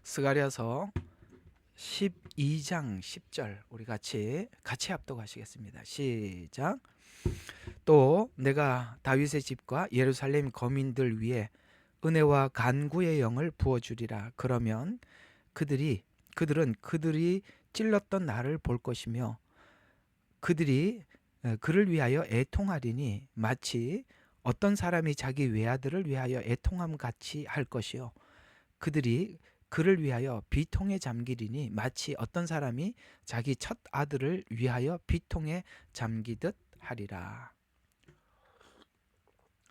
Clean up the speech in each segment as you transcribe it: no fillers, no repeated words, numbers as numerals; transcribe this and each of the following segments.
스가랴서 12장 10절 우리 같이 합독하시겠습니다. 시작. 또 내가 다윗의 집과 예루살렘 거민들 위에 은혜와 간구의 영을 부어주리라. 그러면 그들은 그들이 찔렀던 나를 볼 것이며 그들이 그를 위하여 애통하리니 마치 어떤 사람이 자기 외아들을 위하여 애통함 같이 할 것이요 그들이 그를 위하여 비통에 잠기리니 마치 어떤 사람이 자기 첫 아들을 위하여 비통에 잠기듯 하리라.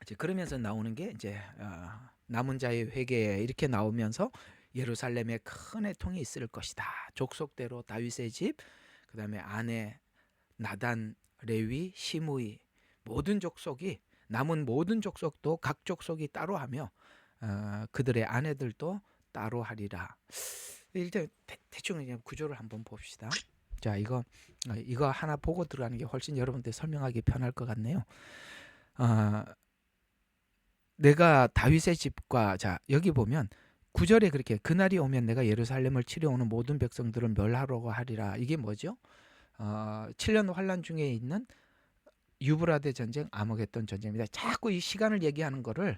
이제 그러면서 나오는 게 이제 남은 자의 회개 이렇게 나오면서 예루살렘에 큰 애통이 있을 것이다. 족속대로 다윗의 집, 그다음에 아내 나단, 레위, 시므이 모든 족속이 남은 모든 족속도 각 족속이 따로 하며 그들의 아내들도 따로 하리라. 일단 대충 그냥 구조를 한번 봅시다. 자, 이거 하나 보고 들어가는 게 훨씬 여러분들 설명하기 편할 것 같네요. 내가 다윗의 집과 자 여기 보면 9절에 그렇게 그날이 오면 내가 예루살렘을 치러 오는 모든 백성들을 멸하려고 하리라. 이게 뭐죠? 7년 환란 중에 있는 유브라데 전쟁, 아머겟돈 전쟁입니다. 자꾸 이 시간을 얘기하는 거를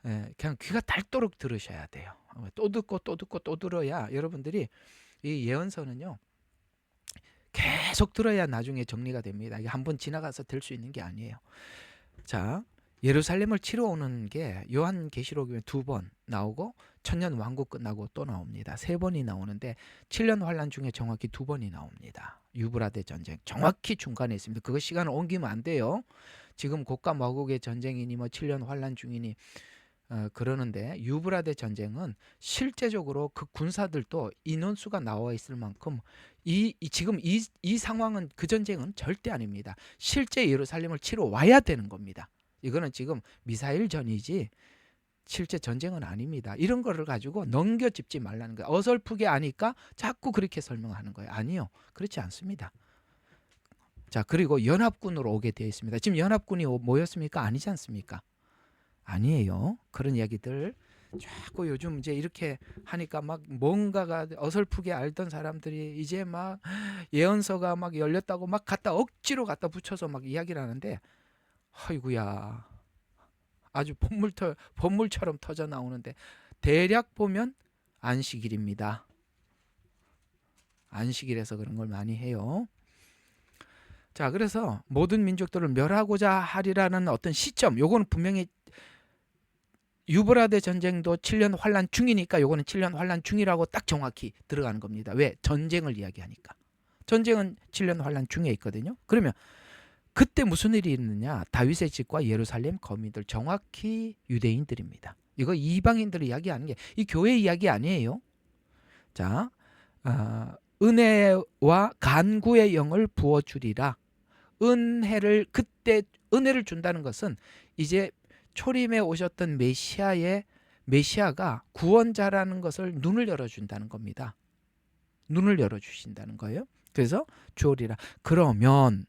그냥 귀가 닳도록 들으셔야 돼요. 또 듣고 또 듣고 또 들어야 여러분들이 이 예언서는요 계속 들어야 나중에 정리가 됩니다. 이게 한번 지나가서 될 수 있는 게 아니에요. 자, 예루살렘을 치러 오는 게 요한계시록에 2번 나오고 천년 왕국 끝나고 또 나옵니다. 3번이 나오는데 7년 환란 중에 정확히 2번이 나옵니다. 유브라데 전쟁 정확히 중간에 있습니다. 그거 시간을 옮기면 안 돼요. 지금 고가 마국의 전쟁이니 뭐 7년 환란 중이니 그러는데 유브라데 전쟁은 실제적으로 그 군사들도 인원수가 나와 있을 만큼 지금 이 상황은 그 전쟁은 절대 아닙니다. 실제 예루살렘을 치러 와야 되는 겁니다. 이거는 지금 미사일전이지 실제 전쟁은 아닙니다. 이런 거를 가지고 넘겨짚지 말라는 거예요. 어설프게 아니까 자꾸 그렇게 설명하는 거예요. 아니요. 그렇지 않습니다. 자, 그리고 연합군으로 오게 되어 있습니다. 지금 연합군이 모였습니까? 아니지 않습니까? 아니에요. 그런 이야기들 자꾸 요즘 이제 이렇게 하니까 막 뭔가가 어설프게 알던 사람들이 이제 막 예언서가 막 열렸다고 막 억지로 갖다 붙여서 막 이야기를 하는데 아이구야 아주 본물처럼 터져 나오는데 대략 보면 안식일입니다. 안식일에서 그런 걸 많이 해요. 자, 그래서 모든 민족들을 멸하고자 하리라는 어떤 시점, 요거는 분명히 유브라데 전쟁도 7년 환란 중이니까 요거는 7년 환란 중이라고 딱 정확히 들어가는 겁니다. 왜? 전쟁을 이야기하니까. 전쟁은 7년 환란 중에 있거든요. 그러면 그때 무슨 일이 있느냐? 다윗의 집과 예루살렘 거민들, 정확히 유대인들입니다. 이거 이방인들 이야기하는 게 이 교회 이야기 아니에요. 자, 은혜와 간구의 영을 부어주리라. 은혜를 준다는 것은 이제 초림에 오셨던 메시아가 구원자라는 것을 눈을 열어준다는 겁니다. 눈을 열어주신다는 거예요. 그래서 주오리라. 그러면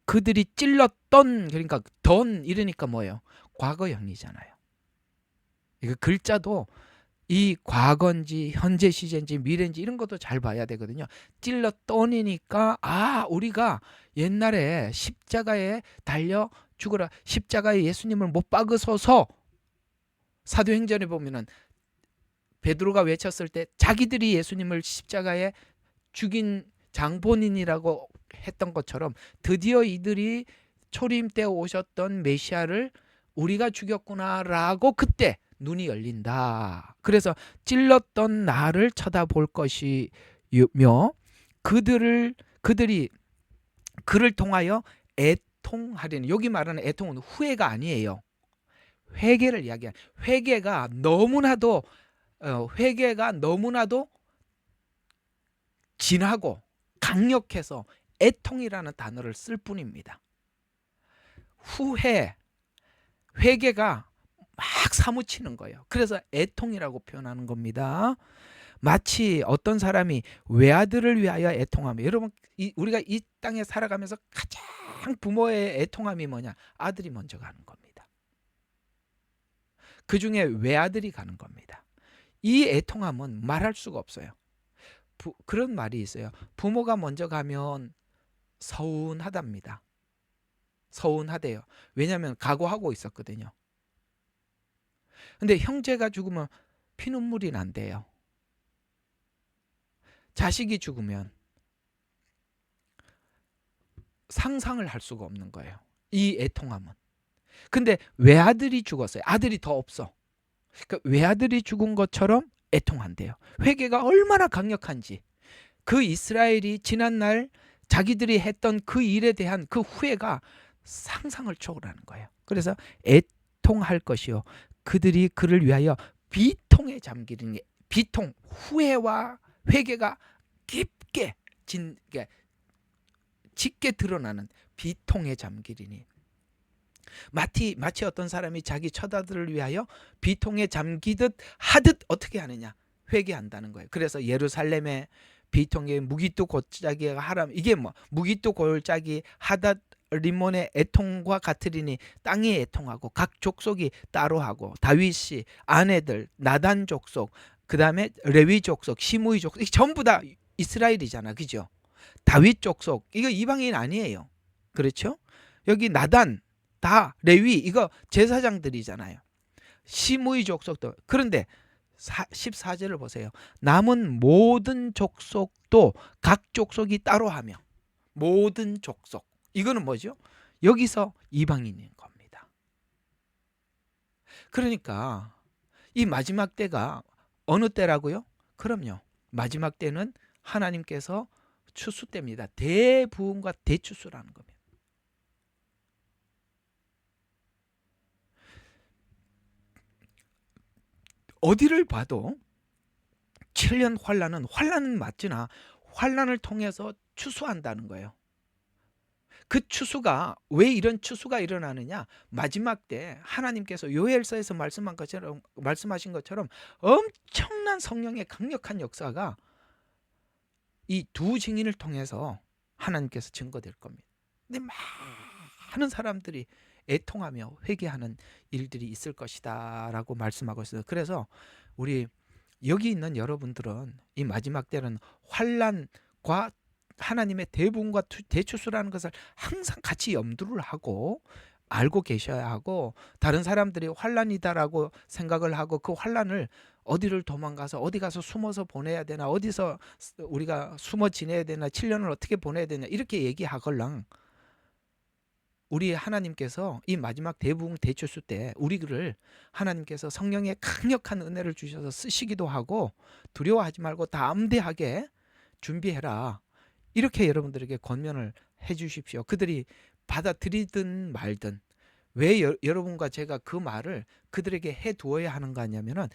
그들이 찔렀던, 그러니까 던 이러니까 뭐예요? 과거형이잖아요. 이거 글자도 이 과거인지 현재 시제인지 미래인지 이런 것도 잘 봐야 되거든요. 찔렀더니니까 우리가 옛날에 십자가에 달려 죽으라, 십자가에 예수님을 못 박으소서. 사도행전에 보면은 베드로가 외쳤을 때 자기들이 예수님을 십자가에 죽인 장본인이라고 했던 것처럼 드디어 이들이 초림 때 오셨던 메시아를 우리가 죽였구나라고 그때 눈이 열린다. 그래서 찔렀던 나를 쳐다볼 것이며 그들이 그를 통하여 애통하리니, 여기 말하는 애통은 후회가 아니에요. 회개를 이야기한, 회개가 너무나도 진하고 강력해서 애통이라는 단어를 쓸 뿐입니다. 회개가 막 사무치는 거예요. 그래서 애통이라고 표현하는 겁니다. 마치 어떤 사람이 외아들을 위하여 애통하며, 여러분 우리가 이 땅에 살아가면서 가장 부모의 애통함이 뭐냐? 아들이 먼저 가는 겁니다. 그 중에 외아들이 가는 겁니다. 이 애통함은 말할 수가 없어요. 그런 말이 있어요. 부모가 먼저 가면 서운하답니다. 서운하대요. 왜냐하면 각오하고 있었거든요. 근데 형제가 죽으면 피눈물이 난대요. 자식이 죽으면 상상을 할 수가 없는 거예요. 이 애통함은. 근데 외아들이 죽었어요. 아들이 더 없어. 그러니까 외아들이 죽은 것처럼 애통한대요. 회개가 얼마나 강력한지. 그 이스라엘이 지난날 자기들이 했던 그 일에 대한 그 후회가 상상을 초월하는 거예요. 그래서 애통할 것이요 그들이 그를 위하여 비통에 잠기리니, 비통, 후회와 회개가 깊게 짙게 드러나는 비통에 잠기리니. 마치 어떤 사람이 자기 처자들을 위하여 비통에 잠기듯 하듯 어떻게 하느냐, 회개한다는 거예요. 그래서 예루살렘에 비통에 무기또 골짜기가 하람, 이게 뭐 무기또 골짜기 하닷 리몬의 애통과 같으리니, 땅이 애통하고 각 족속이 따로 하고, 다윗이 아내들 나단 족속, 그 다음에 레위 족속, 시므이 족속, 이게 전부 다 이스라엘이잖아, 그죠? 다윗 족속, 이거 이방인 아니에요. 그렇죠? 여기 나단 다 레위, 이거 제사장들이잖아요. 시므이 족속도. 그런데 14절을 보세요. 남은 모든 족속도 각 족속이 따로 하며, 모든 족속, 이거는 뭐죠? 여기서 이방인인 겁니다. 그러니까 이 마지막 때가 어느 때라고요? 그럼요, 마지막 때는 하나님께서 추수 때입니다. 대부흥과 대추수라는 겁니다. 어디를 봐도 7년 환란은 맞으나 환란을 통해서 추수한다는 거예요. 그 추수가, 왜 이런 추수가 일어나느냐? 마지막 때 하나님께서 요엘서에서 말씀하신 것처럼 엄청난 성령의 강력한 역사가 이 두 증인을 통해서 하나님께서 증거될 겁니다. 근데 많은 사람들이 애통하며 회개하는 일들이 있을 것이다 라고 말씀하고 있어요. 그래서 우리 여기 있는 여러분들은 이 마지막 때는 환난과 하나님의 대부흥과 대추수라는 것을 항상 같이 염두를 하고 알고 계셔야 하고, 다른 사람들이 환난이다라고 생각을 하고 그 환난을 어디를 도망가서 어디 가서 숨어서 보내야 되나, 어디서 우리가 숨어 지내야 되나, 7년을 어떻게 보내야 되나 이렇게 얘기하걸랑, 우리 하나님께서 이 마지막 대부흥 대추수 때 우리를 하나님께서 성령의 강력한 은혜를 주셔서 쓰시기도 하고, 두려워하지 말고 담대하게 준비해라, 이렇게 여러분들에게 권면을 해 주십시오. 그들이 받아들이든 말든. 왜 여러분과 제가 그 말을 그들에게 해 두어야 하는가 하냐면은,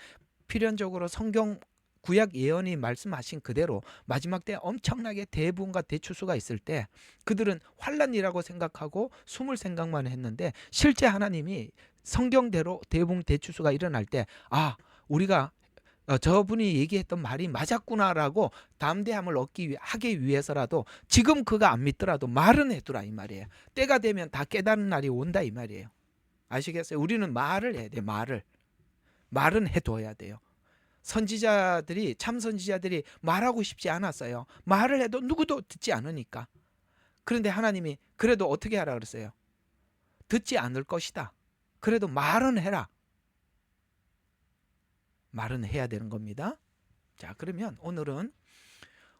필연적으로 성경 구약 예언이 말씀하신 그대로 마지막 때 엄청나게 대부흥과 대추수가 있을 때 그들은 환란이라고 생각하고 숨을 생각만 했는데, 실제 하나님이 성경대로 대부흥 대추수가 일어날 때, 우리가 저분이 얘기했던 말이 맞았구나라고 담대함을 하기 위해서라도 지금 그가 안 믿더라도 말은 해두라, 이 말이에요. 때가 되면 다 깨닫는 날이 온다, 이 말이에요. 아시겠어요? 우리는 말을 해야 돼요. 말은 해둬야 돼요. 참 선지자들이 말하고 싶지 않았어요. 말을 해도 누구도 듣지 않으니까. 그런데 하나님이 그래도 어떻게 하라 그랬어요? 듣지 않을 것이다. 그래도 말은 해라. 말은 해야 되는 겁니다. 자, 그러면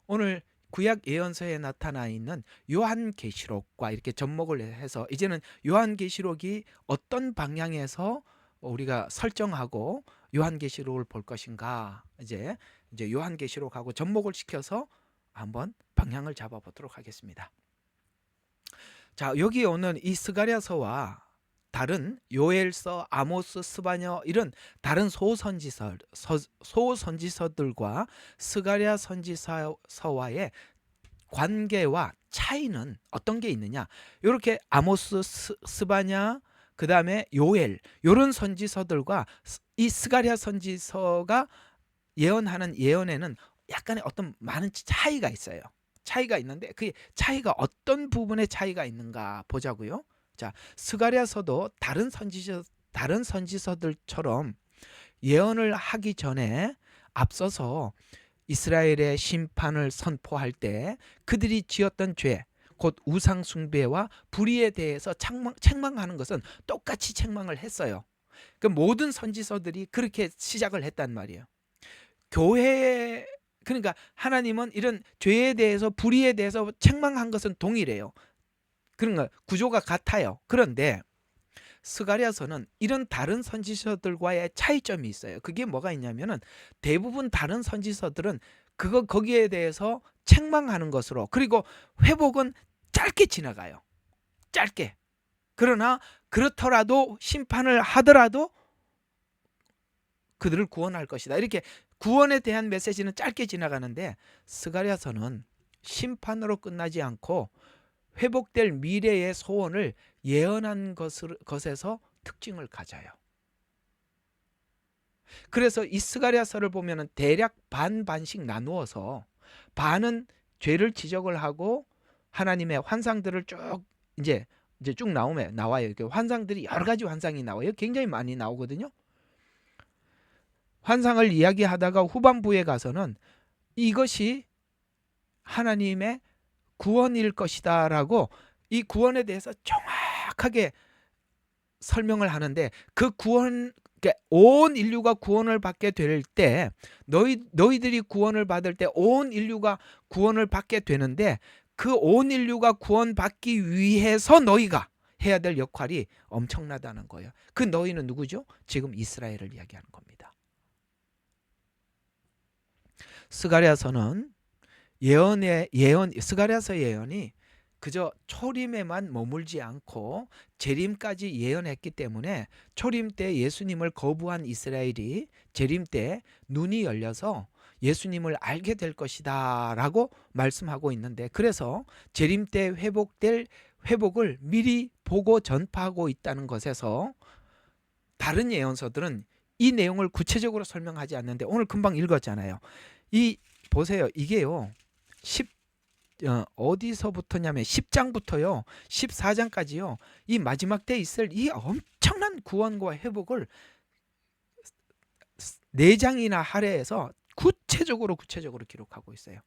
오늘 구약 예언서에 나타나 있는 요한계시록과 이렇게 접목을 해서 이제는 요한계시록이 어떤 방향에서 우리가 설정하고 요한계시록을 볼 것인가, 이제 요한계시록하고 접목을 시켜서 한번 방향을 잡아보도록 하겠습니다. 자, 여기 오는 이 스가랴서와 다른 요엘서, 아모스, 스바냐 이런 다른 소선지서들과 스가랴 선지서와의 관계와 차이는 어떤 게 있느냐? 이렇게 아모스, 스바냐, 그 다음에 요엘, 이런 선지서들과 이 스가랴 선지서가 예언하는 예언에는 약간의 어떤 많은 차이가 있어요. 차이가 있는데 그 차이가 어떤 부분에 차이가 있는가 보자고요. 자, 스가랴서도 다른 선지서들처럼 예언을 하기 전에 앞서서 이스라엘의 심판을 선포할 때 그들이 지었던 죄, 곧 우상 숭배와 불의에 대해서 책망하는 것은 똑같이 책망을 했어요. 그 모든 선지서들이 그렇게 시작을 했단 말이에요. 교회에, 그러니까 하나님은 이런 죄에 대해서 불의에 대해서 책망한 것은 동일해요. 그러니까 구조가 같아요. 그런데 스가랴서는 이런 다른 선지서들과의 차이점이 있어요. 그게 뭐가 있냐면은 대부분 다른 선지서들은 거기에 대해서 책망하는 것으로, 그리고 회복은 짧게 지나가요. 짧게. 그러나 그렇더라도 심판을 하더라도 그들을 구원할 것이다. 이렇게 구원에 대한 메시지는 짧게 지나가는데 스가랴서는 심판으로 끝나지 않고 회복될 미래의 소원을 예언한 것에서 특징을 가져요. 그래서 이 스가랴서를 보면은 대략 반반씩 나누어서 반은 죄를 지적을 하고 하나님의 환상들을 쭉 이제 쭉 나와요. 환상들이 여러 가지 환상이 나와요. 굉장히 많이 나오거든요. 환상을 이야기하다가 후반부에 가서는 이것이 하나님의 구원일 것이다라고 이 구원에 대해서 정확하게 설명을 하는데, 그 구원, 온 인류가 구원을 받게 될 때, 너희들이 구원을 받을 때 온 인류가 구원을 받게 되는데, 그 온 인류가 구원받기 위해서 너희가 해야 될 역할이 엄청나다는 거예요. 그 너희는 누구죠? 지금 이스라엘을 이야기하는 겁니다. 스가랴서는 스가랴서 예언이 그저 초림에만 머물지 않고 재림까지 예언했기 때문에 초림 때 예수님을 거부한 이스라엘이 재림 때 눈이 열려서 예수님을 알게 될 것이다 라고 말씀하고 있는데, 그래서 재림 때 회복될 회복을 미리 보고 전파하고 있다는 것에서 다른 예언서들은 이 내용을 구체적으로 설명하지 않는데, 오늘 금방 읽었잖아요. 보세요. 이게요. 어디서부터냐면 10장부터요. 14장까지요. 이 마지막 때 있을 이 엄청난 구원과 회복을 4장이나 할애해서 구체적으로 기록하고 있어요.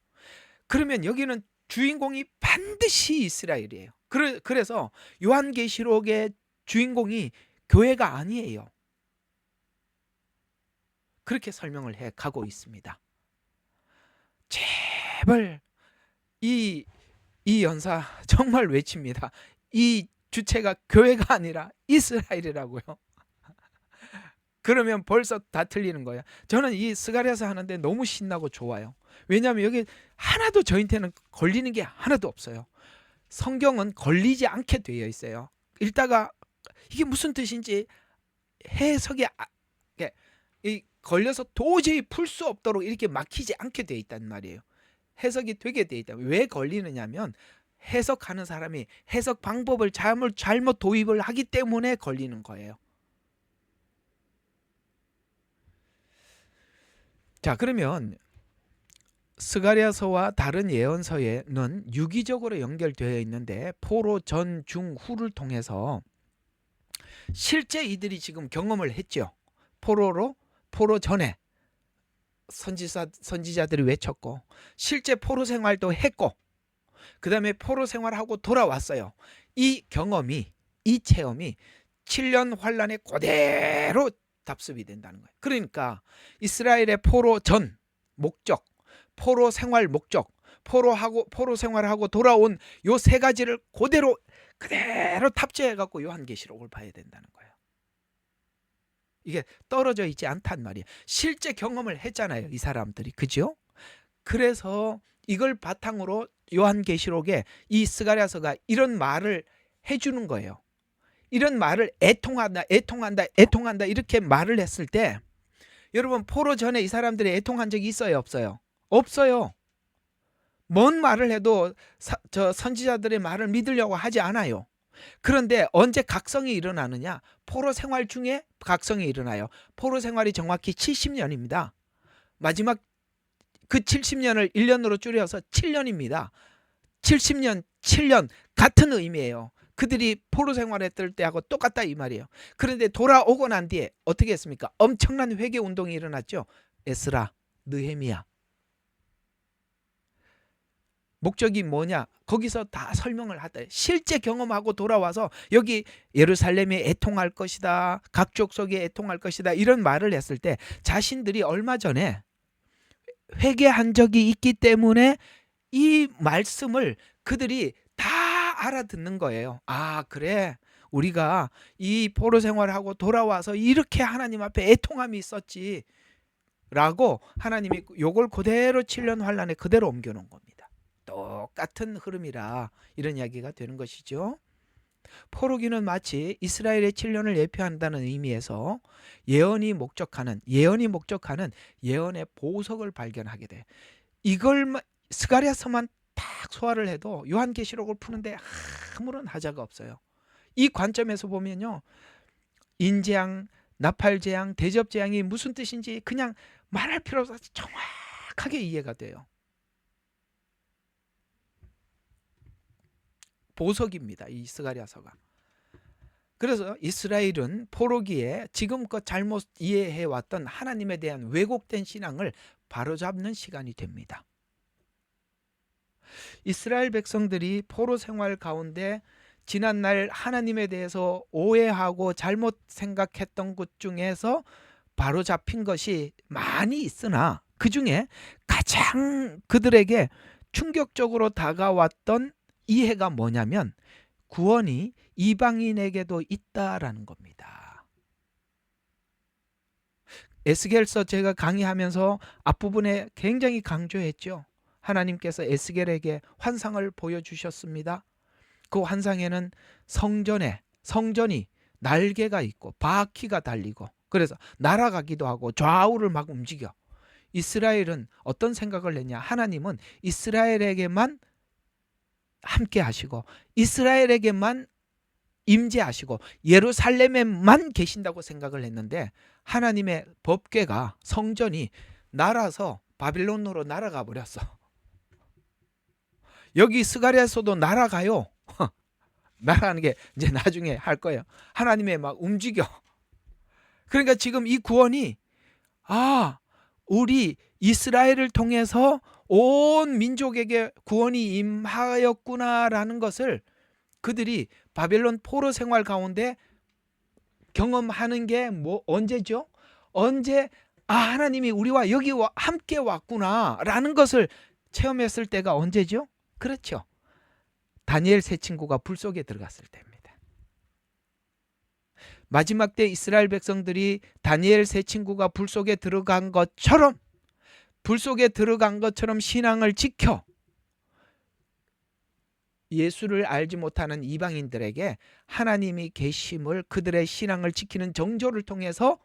그러면 여기는 주인공이 반드시 이스라엘이에요. 그래서 요한계시록의 주인공이 교회가 아니에요. 그렇게 설명을 해 가고 있습니다. 제발 이 연사 정말 외칩니다. 이 주체가 교회가 아니라 이스라엘이라고요. 그러면 벌써 다 틀리는 거예요. 저는 이 스가랴서 하는데 너무 신나고 좋아요. 왜냐하면 여기 하나도 저한테는 걸리는 게 하나도 없어요. 성경은 걸리지 않게 되어 있어요. 읽다가 이게 무슨 뜻인지 해석이 걸려서 도저히 풀 수 없도록 이렇게 막히지 않게 되어 있단 말이에요. 해석이 되게 되어 있다. 왜 걸리느냐면 해석하는 사람이 해석 방법을 잘못 도입을 하기 때문에 걸리는 거예요. 자, 그러면 스가랴서와 다른 예언서에는 유기적으로 연결되어 있는데 포로 전, 중, 후를 통해서 실제 이들이 지금 경험을 했죠. 포로 전에 선지자들이 외쳤고, 실제 포로 생활도 했고, 그 다음에 포로 생활하고 돌아왔어요. 이 경험이, 이 체험이 7년 환란에 그대로 답습이 된다는 거예요. 그러니까 이스라엘의 포로 전 목적, 포로 생활 목적, 포로 생활하고 돌아온 요 3가지를 그대로 탑재해 갖고 요한계시록을 봐야 된다는 거예요. 이게 떨어져 있지 않단 말이에요. 실제 경험을 했잖아요, 이 사람들이. 그죠? 그래서 이걸 바탕으로 요한계시록에 이 스가랴서가 이런 말을 해주는 거예요. 이런 말을 애통한다 이렇게 말을 했을 때, 여러분 포로 전에 이 사람들이 애통한 적이 있어요, 없어요? 없어요. 뭔 말을 해도 저 선지자들의 말을 믿으려고 하지 않아요. 그런데 언제 각성이 일어나느냐? 포로 생활 중에 각성이 일어나요. 포로 생활이 정확히 70년입니다. 마지막 그 70년을 1년으로 줄여서 7년입니다. 70년, 7년 같은 의미예요. 그들이 포로 생활했을 때하고 똑같다 이 말이에요. 그런데 돌아오고 난 뒤에 어떻게 했습니까? 엄청난 회개 운동이 일어났죠. 에스라, 느헤미야. 목적이 뭐냐? 거기서 다 설명을 하다. 실제 경험하고 돌아와서 여기 예루살렘이 애통할 것이다. 각 족속이 애통할 것이다. 이런 말을 했을 때 자신들이 얼마 전에 회개한 적이 있기 때문에 이 말씀을 그들이 다 알아듣는 거예요. 아, 그래. 우리가 이 포로 생활하고 돌아와서 이렇게 하나님 앞에 애통함이 있었지. 라고 하나님이 요걸 그대로 7년 환란에 그대로 옮겨놓은 겁니다. 똑같은 흐름이라 이런 이야기가 되는 것이죠. 포로기는 마치 이스라엘의 7년을 예표한다는 의미에서 예언이 목적하는 예언의 보석을 발견하게 돼. 이걸 스가랴서만 딱 소화를 해도 요한계시록을 푸는데 아무런 하자가 없어요. 이 관점에서 보면요, 인재앙, 나팔재앙, 대접재앙이 무슨 뜻인지 그냥 말할 필요 없어서 정확하게 이해가 돼요. 보석입니다, 이 스가랴서가. 그래서 이스라엘은 포로기에 지금껏 잘못 이해해왔던 하나님에 대한 왜곡된 신앙을 바로잡는 시간이 됩니다. 이스라엘 백성들이 포로 생활 가운데 지난날 하나님에 대해서 오해하고 잘못 생각했던 것 중에서 바로잡힌 것이 많이 있으나 그 중에 가장 그들에게 충격적으로 다가왔던 이해가 뭐냐면 구원이 이방인에게도 있다라는 겁니다. 에스겔서 제가 강의하면서 앞부분에 굉장히 강조했죠. 하나님께서 에스겔에게 환상을 보여주셨습니다. 그 환상에는 성전이 날개가 있고 바퀴가 달리고 그래서 날아가기도 하고 좌우를 막 움직여. 이스라엘은 어떤 생각을 했냐? 하나님은 이스라엘에게만 함께 하시고 이스라엘에게만 임재하시고 예루살렘에만 계신다고 생각을 했는데 하나님의 법궤가 성전이 날아서 바빌론으로 날아가 버렸어. 여기 스가랴에서도 날아가요. 날아가는 게 이제 나중에 할 거예요. 하나님의 막 움직여. 그러니까 지금 이 구원이 우리 이스라엘을 통해서 온 민족에게 구원이 임하였구나라는 것을 그들이 바벨론 포로 생활 가운데 경험하는 게 언제죠? 하나님이 우리와 여기 함께 왔구나라는 것을 체험했을 때가 언제죠? 그렇죠. 다니엘 세 친구가 불 속에 들어갔을 때입니다. 마지막 때 이스라엘 백성들이 다니엘 세 친구가 불 속에 들어간 것처럼 신앙을 지켜 예수를 알지 못하는 이방인들에게 하나님이 계심을 그들의 신앙을 지키는 정조를 통해서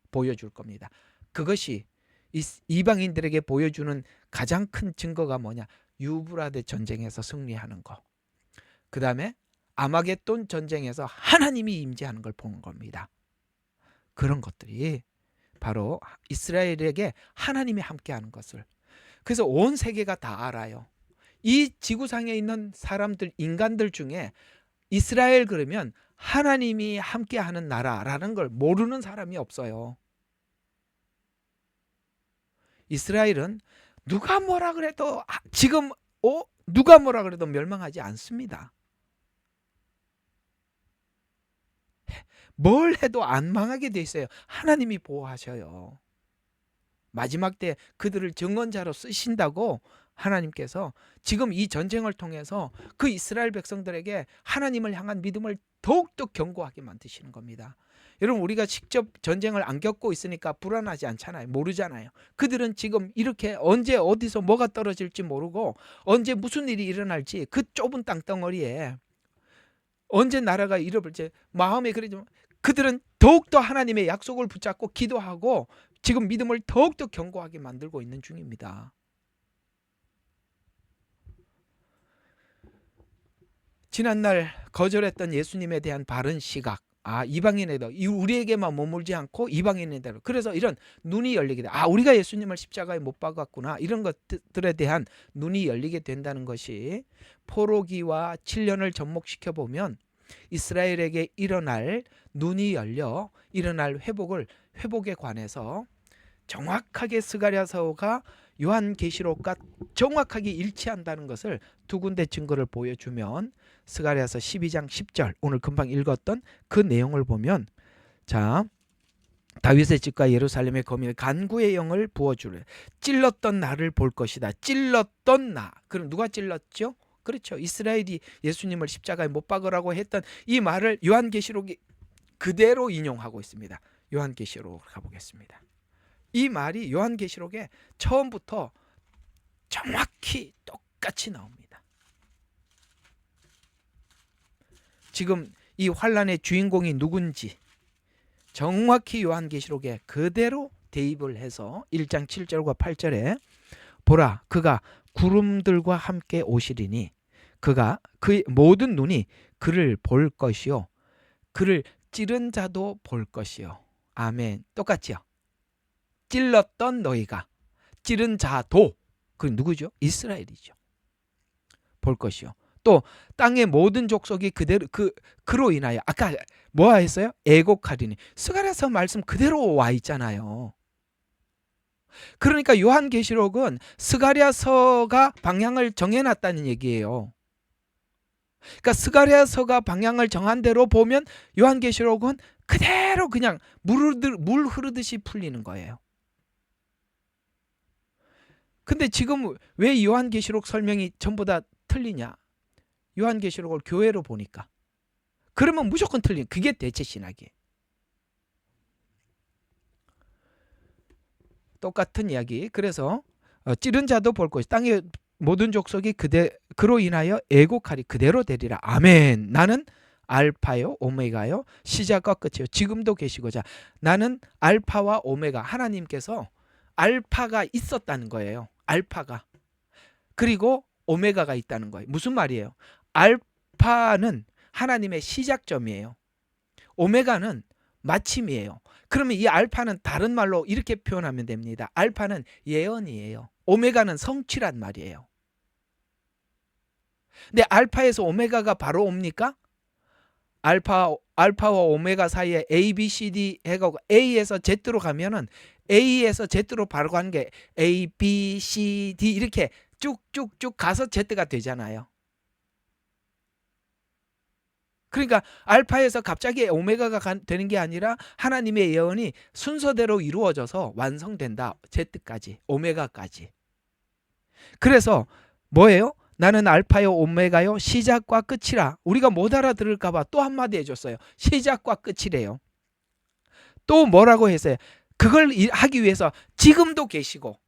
보여줄 겁니다. 그것이 이방인들에게 보여주는 가장 큰 증거가 뭐냐? 유브라데 전쟁에서 승리하는 거. 그 다음에 아마겟돈 전쟁에서 하나님이 임재하는 걸 보는 겁니다. 그런 것들이 바로 이스라엘에게 하나님이 함께하는 것을. 그래서 온 세계가 다 알아요. 이 지구상에 있는 사람들, 인간들 중에 이스라엘 그러면 하나님이 함께하는 나라라는 걸 모르는 사람이 없어요. 이스라엘은 누가 뭐라 그래도 누가 뭐라 그래도 멸망하지 않습니다. 뭘 해도 안 망하게 돼 있어요. 하나님이 보호하셔요. 마지막 때 그들을 증언자로 쓰신다고 하나님께서 지금 이 전쟁을 통해서 그 이스라엘 백성들에게 하나님을 향한 믿음을 더욱더 견고하게 만드시는 겁니다. 여러분, 우리가 직접 전쟁을 안 겪고 있으니까 불안하지 않잖아요. 모르잖아요. 그들은 지금 이렇게 언제 어디서 뭐가 떨어질지 모르고 언제 무슨 일이 일어날지 그 좁은 땅덩어리에 언제 나라가 잃어버릴지 마음에 그러지만 그들은 더욱더 하나님의 약속을 붙잡고 기도하고 지금 믿음을 더욱더 견고하게 만들고 있는 중입니다. 지난날 거절했던 예수님에 대한 바른 시각, 이방인에도 우리에게만 머물지 않고 이방인에도, 그래서 이런 눈이 열리게 돼. 우리가 예수님을 십자가에 못 박았구나, 이런 것들에 대한 눈이 열리게 된다는 것이 포로기와 7년을 접목시켜 보면 이스라엘에게 일어날 눈이 열려 일어날 회복에 관해서 정확하게 스가랴서가 요한계시록과 정확하게 일치한다는 것을 두 군데 증거를 보여주면 스가랴서 12장 10절 오늘 금방 읽었던 그 내용을 보면 자 다윗의 집과 예루살렘의 거민의 간구의 영을 부어주래. 찔렀던 나를 볼 것이다. 찔렀던 나. 그럼 누가 찔렀죠? 그렇죠. 이스라엘이 예수님을 십자가에 못 박으라고 했던 이 말을 요한계시록이 그대로 인용하고 있습니다. 요한계시록으로 가보겠습니다. 이 말이 요한계시록에 처음부터 정확히 똑같이 나옵니다. 지금 이 환란의 주인공이 누군지 정확히 요한계시록에 그대로 대입을 해서 1장 7절과 8절에 보라 그가 구름들과 함께 오시리니 그가 그의 모든 눈이 그를 볼 것이요 그를 찌른 자도 볼 것이요. 아멘. 똑같지요. 찔렀던 너희가 찌른 자도 그 누구죠? 이스라엘이죠. 볼 것이요. 또 땅의 모든 족속이 그대로 그로 인하여 아까 뭐 했어요? 애곡하리니. 스가랴서 말씀 그대로 와 있잖아요. 그러니까 요한계시록은 스가랴서가 방향을 정해놨다는 얘기예요. 그러니까 스가랴서가 방향을 정한 대로 보면 요한계시록은 그대로 그냥 물 흐르듯이 풀리는 거예요. 근데 지금 왜 요한계시록 설명이 전부 다 틀리냐? 요한계시록을 교회로 보니까. 그러면 무조건 틀린. 그게 대체 신학이에요. 똑같은 이야기. 그래서 찌른 자도 볼 것이 땅의 모든 족속이 그로 인하여 애곡하리. 그대로 되리라. 아멘. 나는 알파요 오메가요 시작과 끝이요. 지금도 계시고. 자, 나는 알파와 오메가. 하나님께서 알파가 있었다는 거예요. 알파가. 그리고 오메가가 있다는 거예요. 무슨 말이에요? 알파는 하나님의 시작점이에요. 오메가는 마침이에요. 그러면 이 알파는 다른 말로 이렇게 표현하면 됩니다. 알파는 예언이에요. 오메가는 성취란 말이에요. 근데 알파에서 오메가가 바로 옵니까? 알파와 오메가 사이에 A, B, C, D 해가고 A에서 Z로 가면은 A에서 Z로 바로 가는 게 A, B, C, D 이렇게 쭉쭉쭉 가서 Z가 되잖아요. 그러니까 알파에서 갑자기 오메가가 되는 게 아니라 하나님의 예언이 순서대로 이루어져서 완성된다. Z까지, 오메가까지. 그래서 뭐예요? 나는 알파요 오메가요 시작과 끝이라. 우리가 못 알아들을까 봐 또 한마디 해줬어요. 시작과 끝이래요. 또 뭐라고 했어요? 그걸 하기 위해서 지금도 계시고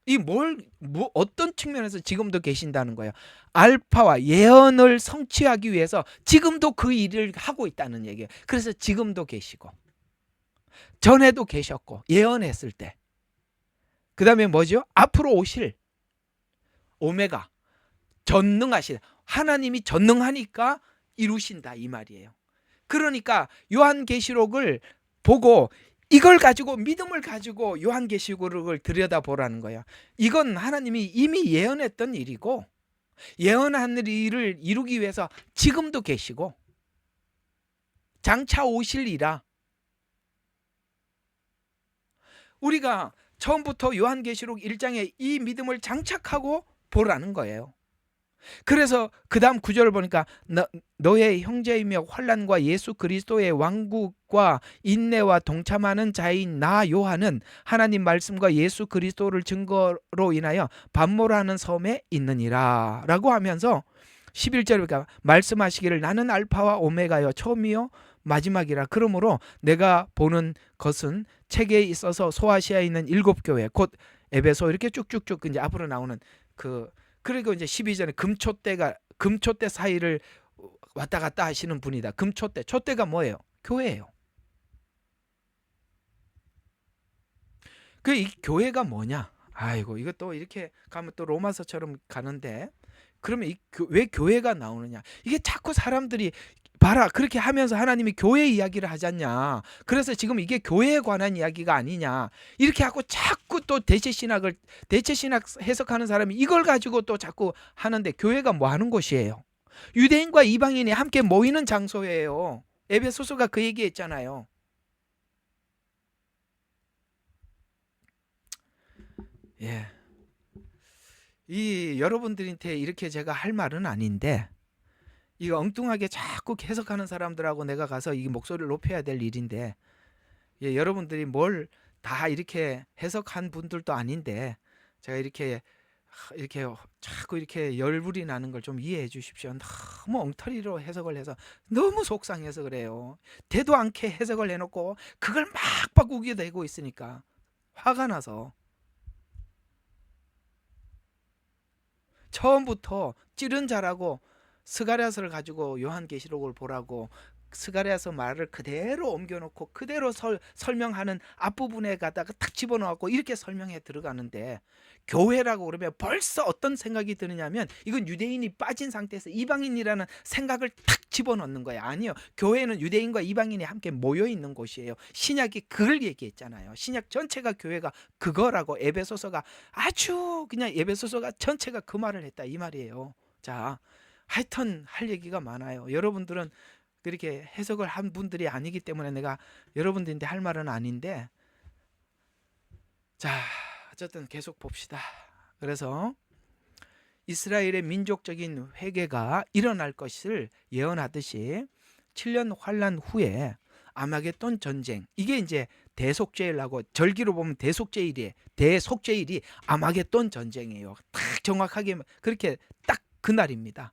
어떤 측면에서 지금도 계신다는 거예요. 알파와 예언을 성취하기 위해서 지금도 그 일을 하고 있다는 얘기예요. 그래서 지금도 계시고 전에도 계셨고 예언했을 때 그 다음에 뭐죠? 앞으로 오실 오메가 전능하시다. 하나님이 전능하니까 이루신다 이 말이에요. 그러니까 요한계시록을 보고 이걸 가지고 믿음을 가지고 요한계시록을 들여다보라는 거예요. 이건 하나님이 이미 예언했던 일이고 예언한 일을 이루기 위해서 지금도 계시고 장차 오실 이라. 우리가 처음부터 요한계시록 1장에 이 믿음을 장착하고 보라는 거예요. 그래서 그 다음 구절을 보니까 너의 형제이며 환난과 예수 그리스도의 왕국과 인내와 동참하는 자인 나 요한은 하나님 말씀과 예수 그리스도를 증거로 인하여 반모라는 섬에 있느니라 라고 하면서 11절에 말씀하시기를 나는 알파와 오메가여 처음이요 마지막이라. 그러므로 내가 보는 것은 책에 있어서 소아시아에 있는 7교회 곧 에베소 이렇게 쭉쭉쭉 이제 앞으로 나오는 그리고 이제 12절에 금초대 사이를 왔다 갔다 하시는 분이다. 초대가 뭐예요? 교회예요. 이 교회가 뭐냐? 아이고 이거 또 이렇게 가면 또 로마서처럼 가는데 그러면 왜 교회가 나오느냐? 이게 자꾸 사람들이 봐라 그렇게 하면서 하나님이 교회 이야기를 하잖냐. 그래서 지금 이게 교회에 관한 이야기가 아니냐. 이렇게 하고 자꾸 또 대체신학 해석하는 사람이 이걸 가지고 또 자꾸 하는데 교회가 뭐 하는 곳이에요? 유대인과 이방인이 함께 모이는 장소예요. 에베소서가 그 얘기했잖아요. 예. 이 여러분들한테 이렇게 제가 할 말은 아닌데 이거 엉뚱하게 자꾸 해석하는 사람들하고 내가 가서 이 목소리를 높여야 될 일인데 예, 여러분들이 뭘 다 이렇게 해석한 분들도 아닌데 제가 이렇게 자꾸 이렇게 열불이 나는 걸 좀 이해해 주십시오. 너무 엉터리로 해석을 해서 너무 속상해서 그래요. 되도 않게 해석을 해놓고 그걸 막 바꾸게 되고 있으니까 화가 나서 처음부터 찌른 자라고 스가랴서를 가지고 요한계시록을 보라고 스가랴서 말을 그대로 옮겨놓고 그대로 설명하는 앞부분에 가다가 탁 집어넣고 이렇게 설명해 들어가는데 교회라고 그러면 벌써 어떤 생각이 드느냐면 이건 유대인이 빠진 상태에서 이방인이라는 생각을 탁 집어넣는 거예요. 아니요. 교회는 유대인과 이방인이 함께 모여 있는 곳이에요. 신약이 그걸 얘기했잖아요. 신약 전체가 교회가 그거라고 에베소서가 아주 그냥 에베소서가 전체가 그 말을 했다 이 말이에요. 자, 하여튼 할 얘기가 많아요. 여러분들은 그렇게 해석을 한 분들이 아니기 때문에 내가 여러분들한테 할 말은 아닌데 자 어쨌든 계속 봅시다. 그래서 이스라엘의 민족적인 회개가 일어날 것을 예언하듯이 7년 환란 후에 아마겟돈 전쟁 이게 이제 대속죄일하고 절기로 보면 대속죄일이 아마겟돈 전쟁이에요. 딱 정확하게 그렇게 딱 그날입니다.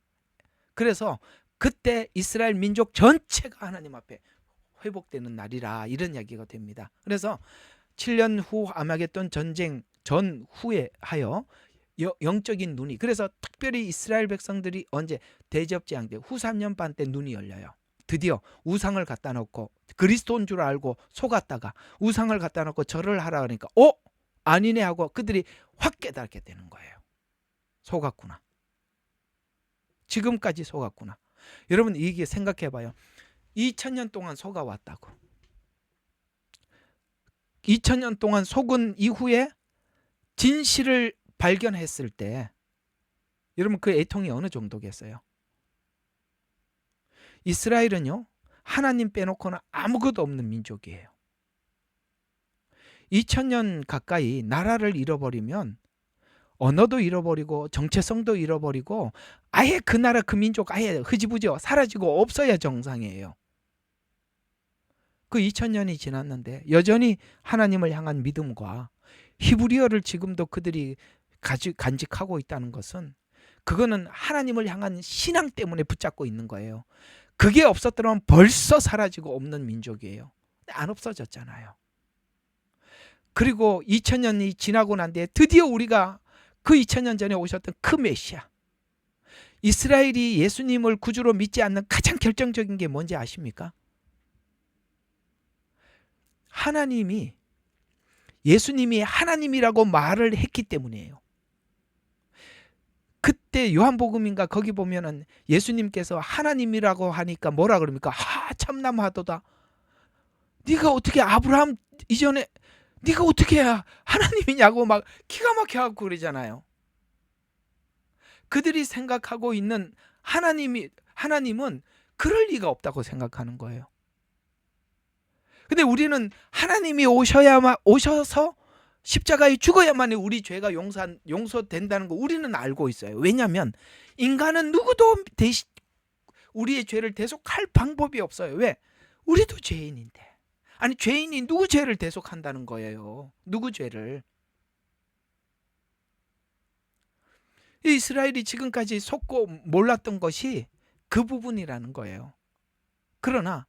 그래서 그때 이스라엘 민족 전체가 하나님 앞에 회복되는 날이라 이런 이야기가 됩니다. 그래서 7년 후 아마겟돈 전쟁 전후에 하여 영적인 눈이 그래서 특별히 이스라엘 백성들이 언제 대접재앙 때 후 3년 반 때 눈이 열려요. 드디어 우상을 갖다 놓고 그리스도인 줄 알고 속았다가 우상을 갖다 놓고 절을 하라 그러니까 아니네 하고 그들이 확 깨닫게 되는 거예요. 속았구나. 지금까지 속았구나. 여러분 이게 생각해 봐요. 2000년 동안 속아왔다고. 2000년 동안 속은 이후에 진실을 발견했을 때 여러분 그 애통이 어느 정도겠어요? 이스라엘은요 하나님 빼놓고는 아무것도 없는 민족이에요. 2000년 가까이 나라를 잃어버리면 언어도 잃어버리고 정체성도 잃어버리고 아예 그 나라 그 민족 아예 흐지부지 사라지고 없어야 정상이에요. 그 2000년이 지났는데 여전히 하나님을 향한 믿음과 히브리어를 지금도 그들이 간직하고 있다는 것은 그거는 하나님을 향한 신앙 때문에 붙잡고 있는 거예요. 그게 없었더라면 벌써 사라지고 없는 민족이에요. 안 없어졌잖아요. 그리고 2000년이 지나고 난 뒤에 드디어 우리가 그 2000년 전에 오셨던 그 메시아 이스라엘이 예수님을 구주로 믿지 않는 가장 결정적인 게 뭔지 아십니까? 예수님이 하나님이라고 말을 했기 때문이에요. 그때 요한복음인가 거기 보면은 예수님께서 하나님이라고 하니까 뭐라 그럽니까? 참남하도다. 네가 어떻게 아브라함 이전에 네가 어떻게 하나님이냐고 막 기가 막혀갖고 그러잖아요. 그들이 생각하고 있는 하나님은 그럴 리가 없다고 생각하는 거예요. 근데 우리는 하나님이 오셔서 십자가에 죽어야만 우리 죄가 용서된다는 거 우리는 알고 있어요. 왜냐하면 인간은 누구도 우리의 죄를 대속할 방법이 없어요. 왜? 우리도 죄인인데. 아니 죄인이 누구 죄를 대속한다는 거예요. 누구 죄를. 이스라엘이 지금까지 속고 몰랐던 것이 그 부분이라는 거예요. 그러나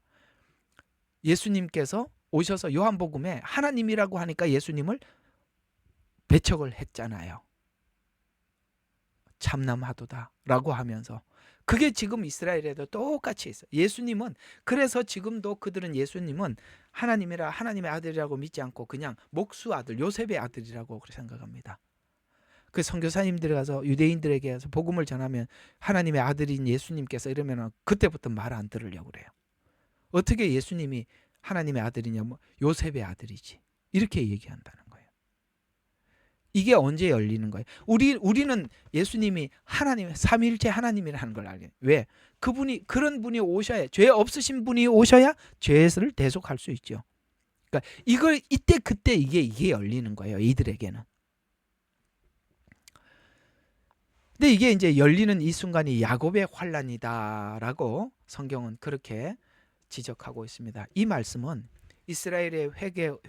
예수님께서 오셔서 요한복음에 하나님이라고 하니까 예수님을 배척을 했잖아요. 참남하도다 라고 하면서 그게 지금 이스라엘에도 똑같이 있어요. 예수님은 그래서 지금도 그들은 예수님은 하나님의 아들이라고 믿지 않고 그냥 목수 아들 요셉의 아들이라고 생각합니다. 그 선교사님들이 가서 유대인들에게 가서 복음을 전하면 하나님의 아들인 예수님께서 이러면 그때부터 말 안 들으려고 그래요. 어떻게 예수님이 하나님의 아들이냐 요셉의 아들이지 이렇게 얘기한다는 거예요. 이게 언제 열리는 거예요? 우리는 예수님이 하나님 삼위일체 하나님이라는 걸 알게. 왜? 그런 분이 오셔야 죄 없으신 분이 오셔야 죄를 대속할 수 있죠. 그러니까 이때 그때 이게 열리는 거예요. 이들에게는. 근데 이게 이제 열리는 이 순간이 야곱의 환란이다라고 성경은 그렇게 지적하고 있습니다. 이 말씀은 이스라엘의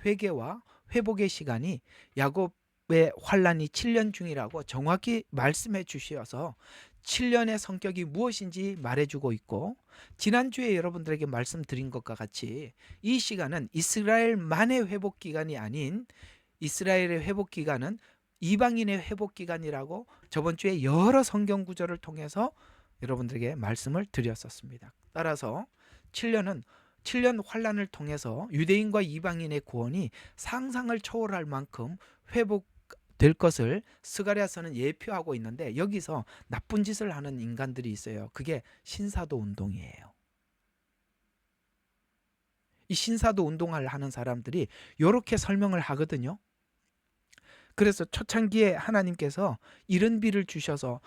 회개와 회복의 시간이 야곱의 환란이 7년 중이라고 정확히 말씀해 주셔서 7년의 성격이 무엇인지 말해주고 있고, 지난주에 여러분들에게 말씀드린 것과 같이 이 시간은 이스라엘만의 회복 기간이 아닌 이스라엘의 회복 기간은 이방인의 회복 기간이라고 저번 주에 여러 성경 구절을 통해서 여러분들에게 말씀을 드렸었습니다. 따라서 7년 환란을 통해서 유대인과 이방인의 구원이 상상을 초월할 만큼 회복될 것을 스가랴서는 예표하고 있는데, 여기서 나쁜 짓을 하는 인간들이 있어요. 그게 신사도 운동이에요. 이 신사도 운동을 하는 사람들이 이렇게 설명을 하거든요. 그래서 초창기에 하나님께서 이른 비를 주셔서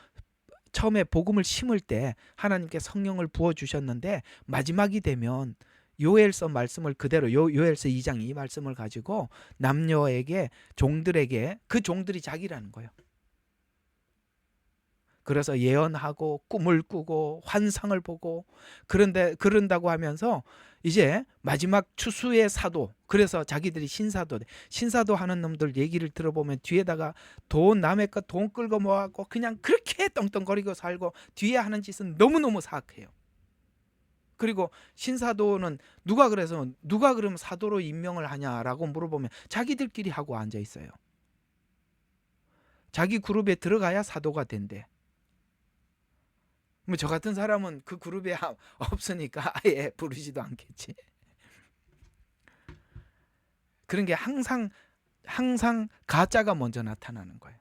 처음에 복음을 심을 때 하나님께 성령을 부어주셨는데, 마지막이 되면 요엘서 말씀을 그대로 요엘서 2장 이 말씀을 가지고 남녀에게, 종들에게, 그 종들이 자기라는 거예요. 그래서 예언하고 꿈을 꾸고 환상을 보고 그런다고 하면서 이제 마지막 추수의 사도, 그래서 자기들이 신사도 하는 놈들 얘기를 들어보면 뒤에다가 남의 것 돈 끌고 모아갖고 그냥 그렇게 떵떵거리고 살고 뒤에 하는 짓은 너무너무 사악해요. 그리고 신사도는 누가 그러면 사도로 임명을 하냐라고 물어보면 자기들끼리 하고 앉아 있어요. 자기 그룹에 들어가야 사도가 된대. 뭐 저 같은 사람은 그 그룹에 없으니까 아예 부르지도 않겠지. 그런 게 항상 가짜가 먼저 나타나는 거예요.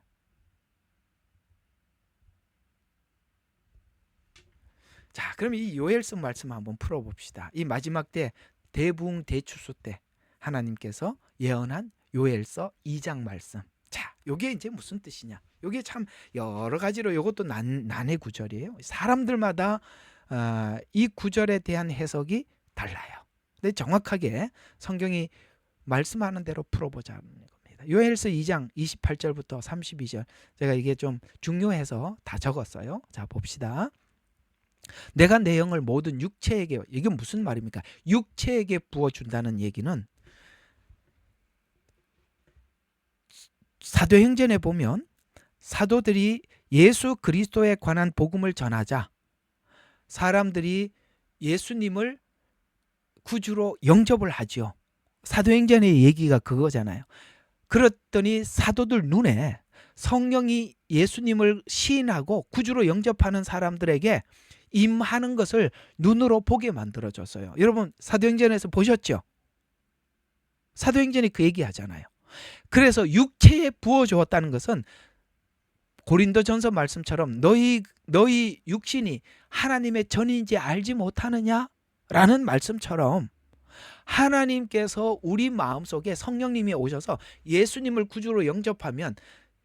자, 그럼 이 요엘서 말씀 한번 풀어봅시다. 이 마지막 때 대부흥 대추수 때 하나님께서 예언한 요엘서 2장 말씀. 자, 요게 이제 무슨 뜻이냐? 요게 참 여러 가지로 요것도 난해 구절이에요. 사람들마다 이 구절에 대한 해석이 달라요. 근데 정확하게 성경이 말씀하는 대로 풀어보자는 겁니다. 요엘서 2장 28절부터 32절. 제가 이게 좀 중요해서 다 적었어요. 자, 봅시다. 내가 내 영을 모든 육체에게, 이게 무슨 말입니까? 육체에게 부어준다는 얘기는 사도행전에 보면 사도들이 예수 그리스도에 관한 복음을 전하자 사람들이 예수님을 구주로 영접을 하죠. 사도행전의 얘기가 그거잖아요. 그랬더니 사도들 눈에 성령이 예수님을 시인하고 구주로 영접하는 사람들에게 임하는 것을 눈으로 보게 만들어줬어요. 여러분 사도행전에서 보셨죠? 사도행전이 그 얘기하잖아요. 그래서 육체에 부어주었다는 것은 고린도전서 말씀처럼 너희 육신이 하나님의 전인지 알지 못하느냐라는 말씀처럼 하나님께서 우리 마음속에 성령님이 오셔서 예수님을 구주로 영접하면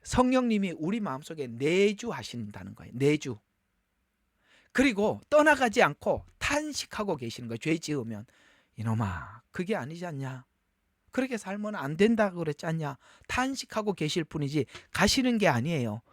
성령님이 우리 마음속에 내주하신다는 거예요. 내주. 그리고 떠나가지 않고 탄식하고 계시는 거예요. 죄 지으면 이놈아 그게 아니지 않냐, 그렇게 살면 안 된다고 그랬지 않냐, 탄식하고 계실 뿐이지 가시는 게 아니에요.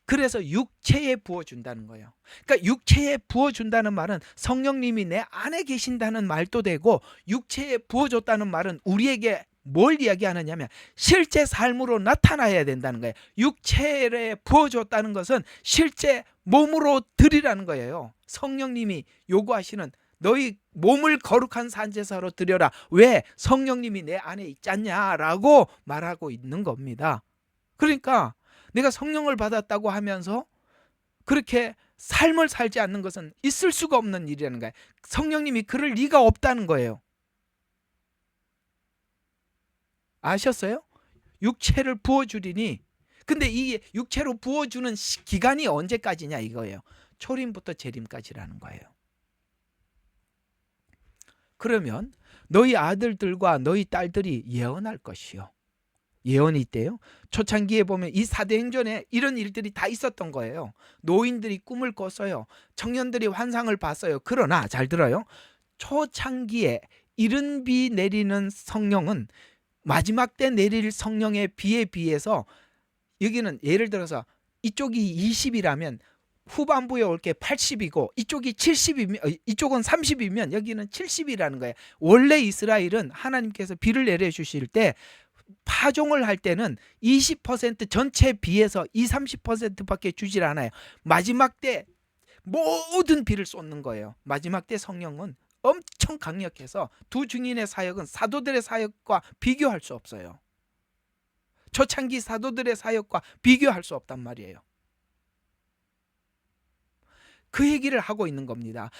그래서 육체에 부어준다는 거예요. 그러니까 육체에 부어준다는 말은 성령님이 내 안에 계신다는 말도 되고, 육체에 부어줬다는 말은 우리에게 뭘 이야기하느냐면 실제 삶으로 나타나야 된다는 거예요. 육체에 부어줬다는 것은 실제 몸으로 드리라는 거예요. 성령님이 요구하시는 너희 몸을 거룩한 산제사로 드려라. 왜? 성령님이 내 안에 있지 않냐라고 말하고 있는 겁니다. 그러니까 내가 성령을 받았다고 하면서 그렇게 삶을 살지 않는 것은 있을 수가 없는 일이라는 거예요. 성령님이 그럴 리가 없다는 거예요. 아셨어요? 육체를 부어주리니, 근데 이 육체로 부어주는 기간이 언제까지냐 이거예요. 초림부터 재림까지라는 거예요. 그러면 너희 아들들과 너희 딸들이 예언할 것이요. 예언이 있대요. 초창기에 보면 이 사도행전에 이런 일들이 다 있었던 거예요. 노인들이 꿈을 꿨어요. 청년들이 환상을 봤어요. 그러나 잘 들어요. 초창기에 이른 비 내리는 성령은 마지막 때 내릴 성령의 비에 비해서, 여기는 예를 들어서 이쪽이 20이라면 후반부에 올 게 80이고 이쪽이 70이면 이쪽은 30이면 여기는 70이라는 거예요. 원래 이스라엘은 하나님께서 비를 내려 주실 때 파종을 할 때는 20% 전체 비에서 30%밖에 주질 않아요. 마지막 때 모든 비를 쏟는 거예요. 마지막 때 성령은 엄청 강력해서 두 증인의 사역은 사도들의 사역과 비교할 수 없어요. 초창기 사도들의 사역과 비교할 수 없단 말이에요. 그 얘기를 하고 있는 겁니다.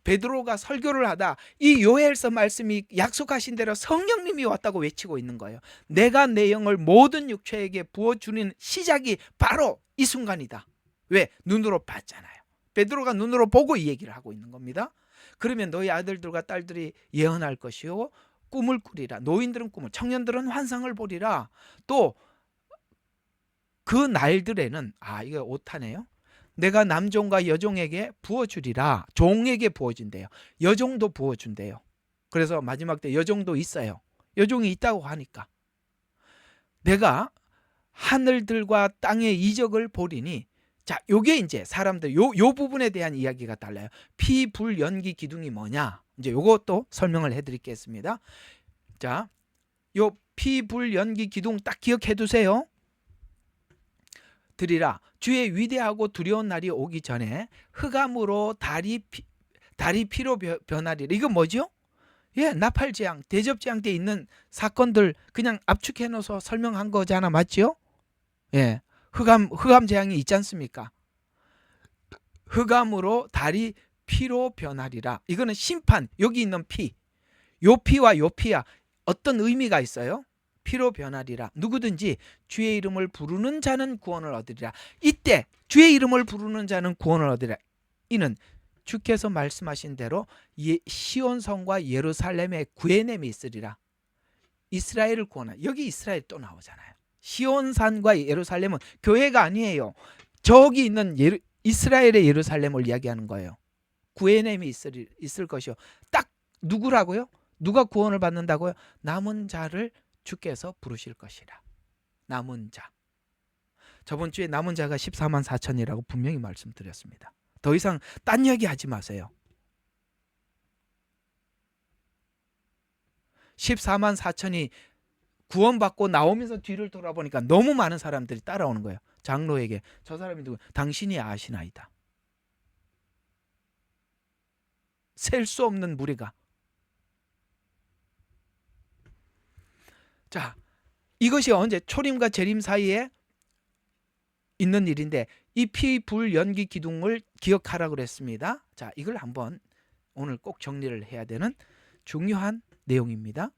베드로가 설교를 하다 이 요엘서 말씀이 약속하신 대로 성령님이 왔다고 외치고 있는 거예요. 내가 내 영을 모든 육체에게 부어주는 시작이 바로 이 순간이다. 왜? 눈으로 봤잖아요. 베드로가 눈으로 보고 이 얘기를 하고 있는 겁니다. 그러면 너희 아들들과 딸들이 예언할 것이요 꿈을 꾸리라. 노인들은 꿈을, 청년들은 환상을 보리라. 또 그 날들에는 이게 오타네요. 내가 남종과 여종에게 부어주리라. 종에게 부어준대요. 여종도 부어준대요. 그래서 마지막 때 여종도 있어요. 여종이 있다고 하니까 내가 하늘들과 땅의 이적을 보리니, 자, 요게 이제 사람들 요 부분에 대한 이야기가 달라요. 피, 불, 연기, 기둥이 뭐냐? 이제 요것도 설명을 해드리겠습니다. 자, 요 피, 불, 연기, 기둥 딱 기억해 두세요. 드리라. 주의 위대하고 두려운 날이 오기 전에 흑암으로 달이 피로 변하리라. 이거 뭐죠? 예, 나팔재앙, 대접재앙 때 있는 사건들 그냥 압축해 놓아서 설명한 거잖아, 맞죠? 예, 흑암 재앙이 있지 않습니까? 흑암으로 달이 피로 변하리라. 이거는 심판, 여기 있는 피, 요 피와 요 피야 어떤 의미가 있어요? 피로 변하리라. 누구든지 주의 이름을 부르는 자는 구원을 얻으리라. 이때 주의 이름을 부르는 자는 구원을 얻으리라. 이는 주께서 말씀하신 대로 시온성과 예루살렘에 구해냄이 있으리라. 이스라엘을 구원하. 여기 이스라엘 또 나오잖아요. 시온산과 예루살렘은 교회가 아니에요. 저기 있는 이스라엘의 예루살렘을 이야기하는 거예요. 구해냄이 있을 것이요. 딱 누구라고요? 누가 구원을 받는다고요? 남은 자를 주께서 부르실 것이라. 남은 자. 저번 주에 남은 자가 14만 4천이라고 분명히 말씀드렸습니다. 더 이상 딴 이야기 하지 마세요. 14만 4천이 구원받고 나오면서 뒤를 돌아보니까 너무 많은 사람들이 따라오는 거예요. 장로에게 저 사람이 누구? 당신이 아시나이다. 셀 수 없는 무리가. 자, 이것이 언제? 초림과 재림 사이에 있는 일인데 이 피, 불, 연기, 기둥을 기억하라 그랬습니다. 자, 이걸 한번 오늘 꼭 정리를 해야 되는 중요한 내용입니다.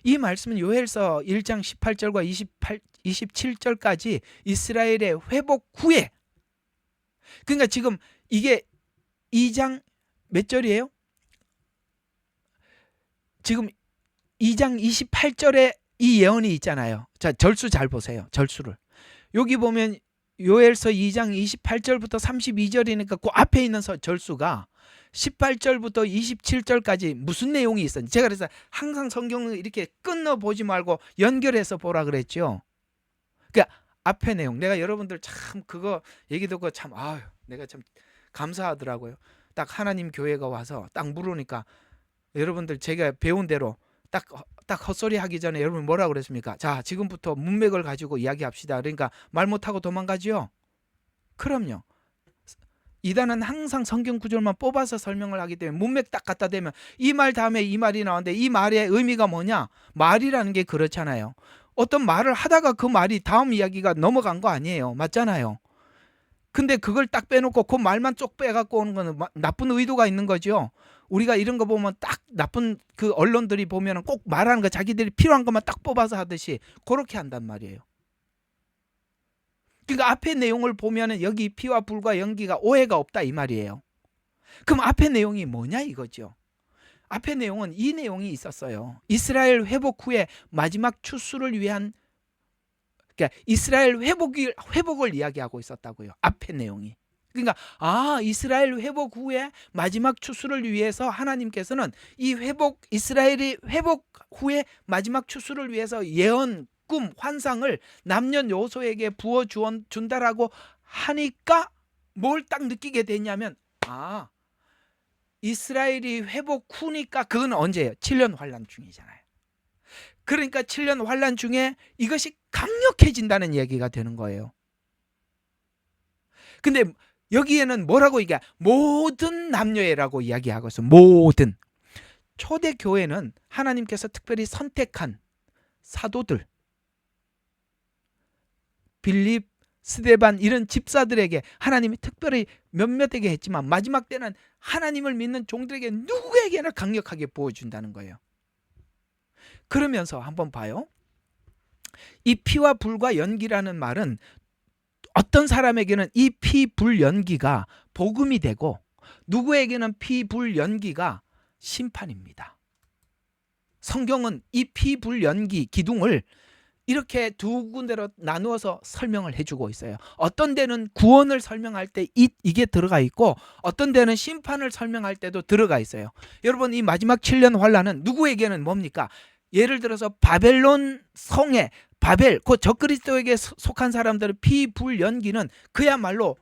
이 말씀은 요엘서 1장 18절과 27절까지 이스라엘의 회복 후에, 그러니까 지금 이게 2장 몇 절이에요? 지금 2장 28절에 이 예언이 있잖아요. 자, 절수 잘 보세요. 절수를. 여기 보면 요엘서 2장 28절부터 32절이니까 그 앞에 있는 절수가 18절부터 27절까지 무슨 내용이 있었는지, 제가 그래서 항상 성경을 이렇게 끊어보지 말고 연결해서 보라 그랬죠. 그러니까 앞에 내용, 내가 여러분들 참 그거 얘기 듣고 참 내가 참 감사하더라고요. 딱 하나님 교회가 와서 딱 물으니까 여러분들 제가 배운 대로 딱 헛소리 하기 전에 여러분 뭐라 그랬습니까? 자, 지금부터 문맥을 가지고 이야기합시다. 그러니까 말 못하고 도망가죠? 그럼요. 이단은 항상 성경 구절만 뽑아서 설명을 하기 때문에 문맥 딱 갖다 대면 이 말 다음에 이 말이 나오는데 이 말의 의미가 뭐냐? 말이라는 게 그렇잖아요. 어떤 말을 하다가 그 말이 다음 이야기가 넘어간 거 아니에요. 맞잖아요. 근데 그걸 딱 빼놓고 그 말만 쪽 빼갖고 오는 거는 나쁜 의도가 있는 거죠. 우리가 이런 거 보면 딱 나쁜 그 언론들이 보면 꼭 말하는 거 자기들이 필요한 것만 딱 뽑아서 하듯이 그렇게 한단 말이에요. 그러니까 앞에 내용을 보면은 여기 피와 불과 연기가 오해가 없다 이 말이에요. 그럼 앞에 내용이 뭐냐 이거죠. 앞에 내용은 이 내용이 있었어요. 이스라엘 회복 후에 마지막 추수를 위한, 그러니까 이스라엘 회복을 이야기하고 있었다고요. 앞에 내용이. 그러니까 이스라엘 회복 후에 마지막 추수를 위해서 하나님께서는 이 이스라엘이 회복 후에 마지막 추수를 위해서 예언, 꿈, 환상을 남녀노소에게 부어 준다라고 하니까 뭘 딱 느끼게 됐냐면 이스라엘이 회복 후니까 그건 언제예요? 7년 환란 중이잖아요. 그러니까 7년 환란 중에 이것이 강력해진다는 얘기가 되는 거예요. 근데 여기에는 뭐라고 얘기해? 모든 남녀애라고 이야기하고 있어. 모든. 초대 교회는 하나님께서 특별히 선택한 사도들, 빌립, 스데반 이런 집사들에게 하나님이 특별히 몇몇에게 했지만 마지막 때는 하나님을 믿는 종들에게 누구에게나 강력하게 부어준다는 거예요. 그러면서 한번 봐요. 이 피와 불과 연기라는 말은 어떤 사람에게는 이 피, 불, 연기가 복음이 되고 누구에게는 피, 불, 연기가 심판입니다. 성경은 이 피, 불, 연기, 기둥을 이렇게 두 군데로 나누어서 설명을 해주고 있어요. 어떤 데는 구원을 설명할 때 이게 들어가 있고 어떤 데는 심판을 설명할 때도 들어가 있어요. 여러분, 이 마지막 7년 환란은 누구에게는 뭡니까? 예를 들어서 바벨론 성에 바벨, 그 적그리스도에게 속한 사람들의 피, 불, 연기는 그야말로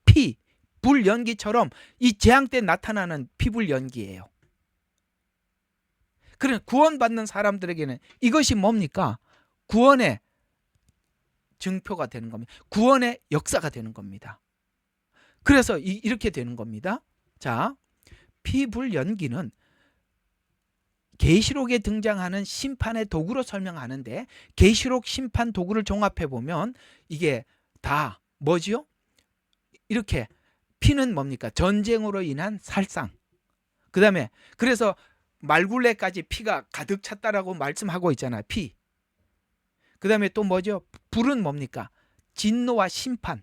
피, 불, 연기처럼 이 재앙 때 나타나는 피, 불, 연기예요. 그러나 구원받는 사람들에게는 이것이 뭡니까? 구원의 증표가 되는 겁니다. 구원의 역사가 되는 겁니다. 그래서 이렇게 되는 겁니다. 자, 피불연기는 계시록에 등장하는 심판의 도구로 설명하는데 계시록 심판 도구를 종합해 보면 이게 다 뭐지요? 이렇게 피는 뭡니까? 전쟁으로 인한 살상. 그다음에 그래서 말굴레까지 피가 가득 찼다라고 말씀하고 있잖아요. 피. 그 다음에 또 뭐죠? 불은 뭡니까? 진노와 심판.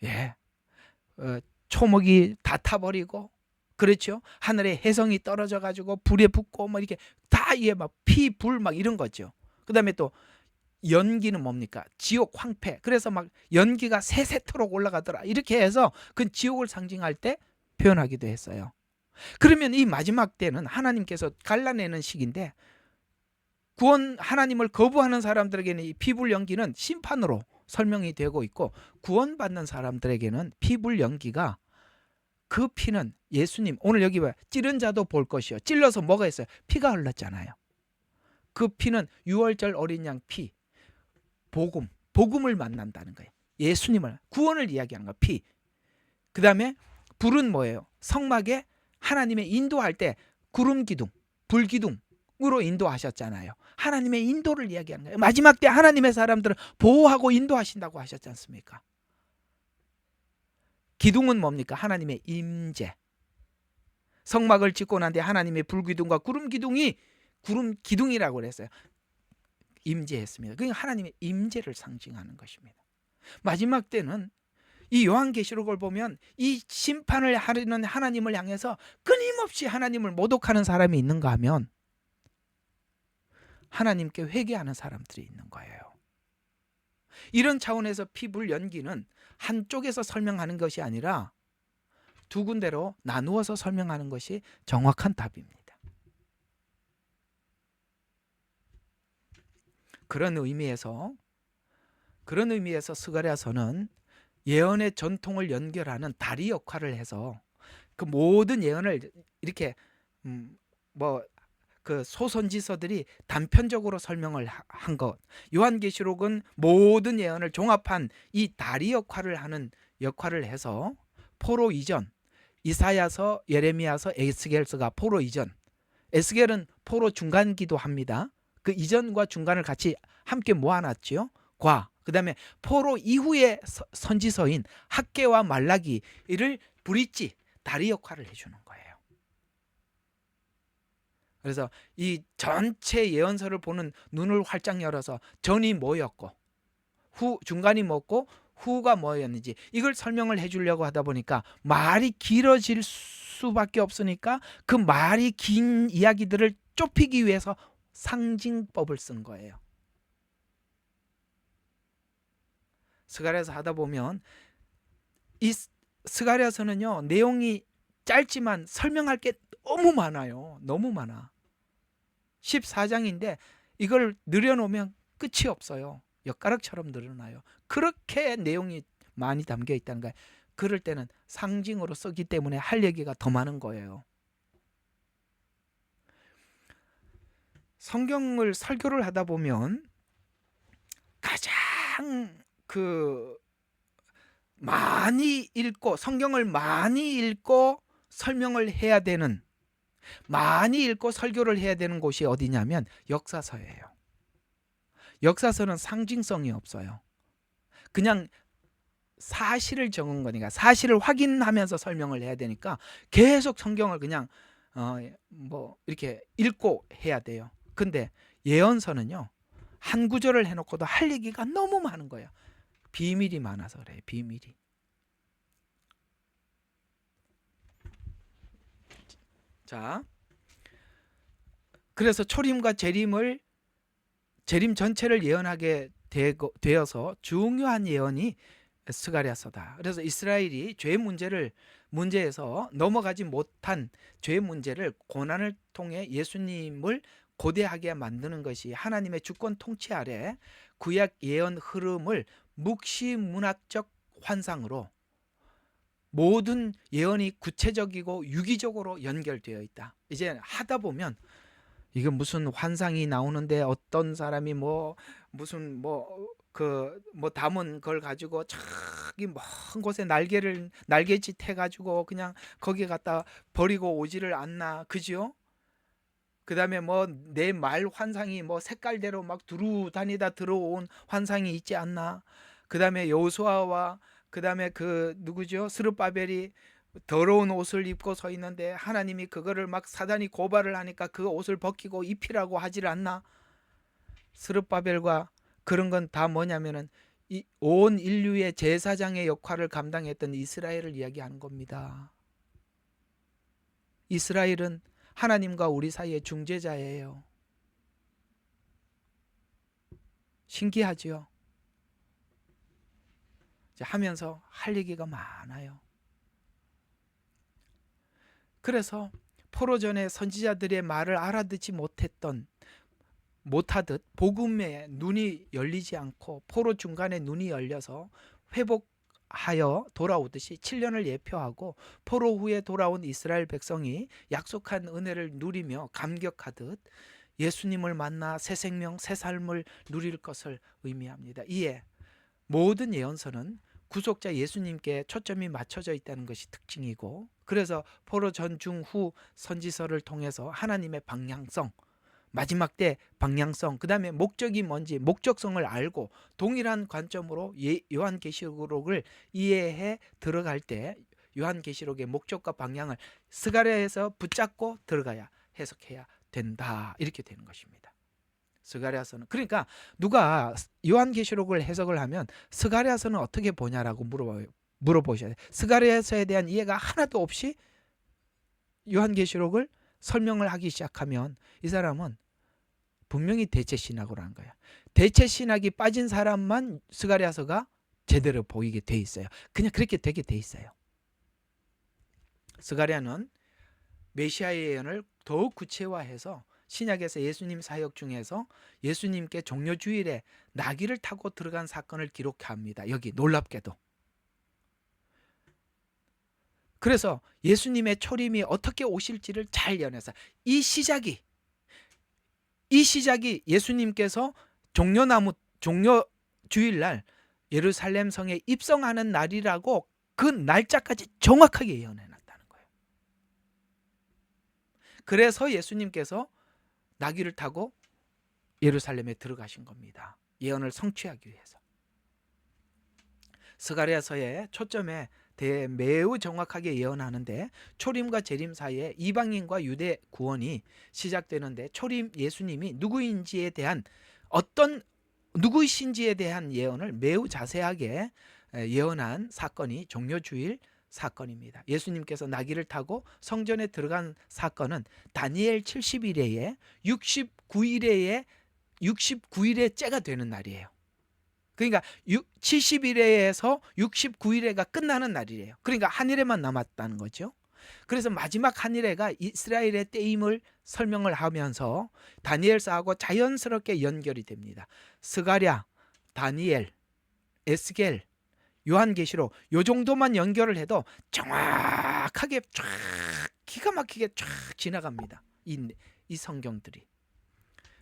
예. 초목이 다 타버리고, 그렇죠? 하늘에 혜성이 떨어져 가지고 불에 붙고 뭐 이렇게 다 이게 막 피, 불 막 이런 거죠. 그 다음에 또 연기는 뭡니까? 지옥 황폐. 그래서 막 연기가 새새토록 올라가더라. 이렇게 해서 그 지옥을 상징할 때 표현하기도 했어요. 그러면 이 마지막 때는 하나님께서 갈라내는 시기인데 구원 하나님을 거부하는 사람들에게는 이 피불연기는 심판으로 설명이 되고 있고 구원받는 사람들에게는 피불연기가 그 피는 예수님 오늘 여기 봐요. 찌른 자도 볼 것이요. 찔러서 뭐가 있어요? 피가 흘렀잖아요. 그 피는 유월절 어린 양 피, 복음을 만난다는 거예요. 예수님을 구원을 이야기하는 거예요. 피. 그 다음에 불은 뭐예요? 성막에 하나님의 인도할 때 구름 기둥, 불 기둥으로 인도하셨잖아요. 하나님의 인도를 이야기하는 거예요. 마지막 때 하나님의 사람들을 보호하고 인도하신다고 하셨지 않습니까? 기둥은 뭡니까? 하나님의 임재. 성막을 짓고 난 뒤에 하나님의 불기둥과 구름 기둥이라고 그랬어요. 임재했습니다. 그게 하나님의 임재를 상징하는 것입니다. 마지막 때는 이 요한계시록을 보면 이 심판을 하려는 하나님을 향해서 끊임없이 하나님을 모독하는 사람이 있는가 하면 하나님께 회개하는 사람들이 있는 거예요. 이런 차원에서 피불연기는 한쪽에서 설명하는 것이 아니라 두 군데로 나누어서 설명하는 것이 정확한 답입니다. 그런 의미에서 스가랴서는 예언의 전통을 연결하는 다리 역할을 해서 그 모든 예언을 이렇게 그 소선지서들이 단편적으로 설명을 한 것. 요한계시록은 모든 예언을 종합한 이 다리 역할을 해서 포로 이전, 이사야서, 예레미야서, 에스겔서가 포로 이전. 에스겔은 포로 중간기도 합니다. 그 이전과 중간을 같이 함께 모아놨지요. 그다음에 포로 이후의 선지서인 학개와 말라기를 브릿지, 다리 역할을 해주는 거예요. 그래서 이 전체 예언서를 보는 눈을 활짝 열어서 전이 뭐였고 중간이 뭐고 후가 뭐였는지 이걸 설명을 해주려고 하다 보니까 말이 길어질 수밖에 없으니까 그 말이 긴 이야기들을 좁히기 위해서 상징법을 쓴 거예요. 스가랴서 하다 보면 이 스가랴서는요 내용이 짧지만 설명할 게 너무 많아요. 너무 많아. 14장인데 이걸 늘여놓으면 끝이 없어요. 엿가락처럼 늘어나요. 그렇게 내용이 많이 담겨 있다는 거예요. 그럴 때는 상징으로 쓰기 때문에 할 얘기가 더 많은 거예요. 성경을 설교를 하다 보면 가장 많이 읽고 성경을 많이 읽고 설명을 해야 되는, 많이 읽고 설교를 해야 되는 곳이 어디냐면 역사서예요. 역사서는 상징성이 없어요. 그냥 사실을 적은 거니까, 사실을 확인하면서 설명을 해야 되니까 계속 성경을 그냥 이렇게 읽고 해야 돼요. 근데 예언서는요, 한 구절을 해놓고도 할 얘기가 너무 많은 거예요. 비밀이 많아서 그래요. 비밀이. 자, 그래서 초림과 재림 전체를 예언하게 되어서 중요한 예언이 스가랴서다. 그래서 이스라엘이 문제에서 넘어가지 못한 죄 문제를 고난을 통해 예수님을 고대하게 만드는 것이 하나님의 주권 통치 아래 구약 예언 흐름을 묵시문학적 환상으로 모든 예언이 구체적이고 유기적으로 연결되어 있다. 이제 하다 보면 이게 무슨 환상이 나오는데 어떤 사람이 무슨 담은 걸 가지고 저기 먼 곳에 날개짓 해가지고 그냥 거기 갖다 버리고 오지를 않나, 그죠? 그 다음에 내 말 환상이 색깔대로 막 두루 다니다 들어온 환상이 있지 않나. 그 다음에 여호수아와 그 다음에 누구죠? 스룹바벨이 더러운 옷을 입고 서 있는데 하나님이 그거를 막 사단이 고발을 하니까 그 옷을 벗기고 입히라고 하질 않나. 스룹바벨과 그런 건 다 뭐냐면은 온 인류의 제사장의 역할을 감당했던 이스라엘을 이야기하는 겁니다. 이스라엘은 하나님과 우리 사이의 중재자예요. 신기하죠? 하면서 할 얘기가 많아요. 그래서 포로전에 선지자들의 말을 알아듣지 못하듯 복음에 눈이 열리지 않고 포로 중간에 눈이 열려서 회복하여 돌아오듯이 7년을 예표하고 포로 후에 돌아온 이스라엘 백성이 약속한 은혜를 누리며 감격하듯 예수님을 만나 새 생명, 새 삶을 누릴 것을 의미합니다. 이에 모든 예언서는 구속자 예수님께 초점이 맞춰져 있다는 것이 특징이고, 그래서 포로 전중 후 선지서를 통해서 하나님의 방향성, 마지막 때 방향성, 그 다음에 목적이 뭔지 목적성을 알고 동일한 관점으로 요한계시록을 이해해 들어갈 때 요한계시록의 목적과 방향을 스가랴에서 붙잡고 들어가야 해석해야 된다, 이렇게 되는 것입니다. 스가랴서는, 그러니까 누가 요한계시록을 해석을 하면 스가랴서는 어떻게 보냐라고 물어보셔야 돼요. 스가랴서에 대한 이해가 하나도 없이 요한계시록을 설명을 하기 시작하면 이 사람은 분명히 대체신학으로 한 거야. 대체신학이 빠진 사람만 스가랴서가 제대로 보이게 돼 있어요. 그냥 그렇게 되게 돼 있어요. 스가랴는 메시아의 예언을 더욱 구체화해서 신약에서 예수님 사역 중에서 예수님께 종려주일에 나귀를 타고 들어간 사건을 기록합니다. 여기 놀랍게도. 그래서 예수님의 초림이 어떻게 오실지를 잘 연해서 이 시작이 예수님께서 종려주일날 예루살렘 성에 입성하는 날이라고 그 날짜까지 정확하게 예언해놨다는 거예요. 그래서 예수님께서 나귀를 타고 예루살렘에 들어가신 겁니다. 예언을 성취하기 위해서. 스가랴서의 초점에 대해 매우 정확하게 예언하는데 초림과 재림 사이에 이방인과 유대 구원이 시작되는데 초림 예수님이 누구이신지에 대한 예언을 매우 자세하게 예언한 사건이 종려주일 사건입니다. 예수님께서 나귀를 타고 성전에 들어간 사건은 다니엘 70일에 69일째가 되는 날이에요. 그러니까 70일에서 69일에가 끝나는 날이래요. 그러니까 한 일에만 남았다는 거죠. 그래서 마지막 한 일에가 이스라엘의 때임을 설명을 하면서 다니엘서하고 자연스럽게 연결이 됩니다. 스가랴, 다니엘, 에스겔, 요한계시록 요 정도만 연결을 해도 정확하게 쫙 기가 막히게 쫙 지나갑니다. 이 성경들이.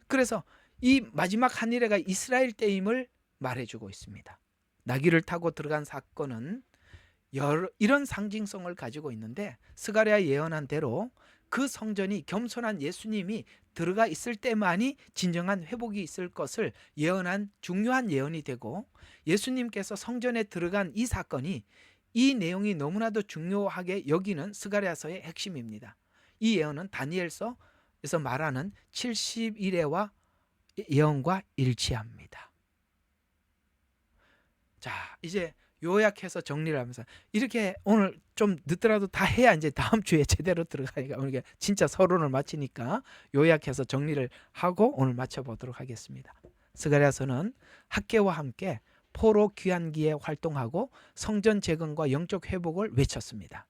그래서 이 마지막 한일회가 이스라엘 때임을 말해주고 있습니다. 나귀를 타고 들어간 사건은 이런 상징성을 가지고 있는데, 스가랴 예언한 대로 그 성전이 겸손한 예수님이 들어가 있을 때만이 진정한 회복이 있을 것을 예언한 중요한 예언이 되고, 예수님께서 성전에 들어간 이 사건이 이 내용이 너무나도 중요하게 여기는 스가랴서의 핵심입니다. 이 예언은 다니엘서에서 말하는 71회와 예언과 일치합니다. 자, 이제 요약해서 정리를 하면서, 이렇게 오늘 좀 늦더라도 다 해야 이제 다음 주에 제대로 들어가니까, 오늘 진짜 서론을 마치니까 요약해서 정리를 하고 오늘 마쳐보도록 하겠습니다. 스가랴서는 학계와 함께 포로 귀환기에 활동하고 성전 재건과 영적 회복을 외쳤습니다.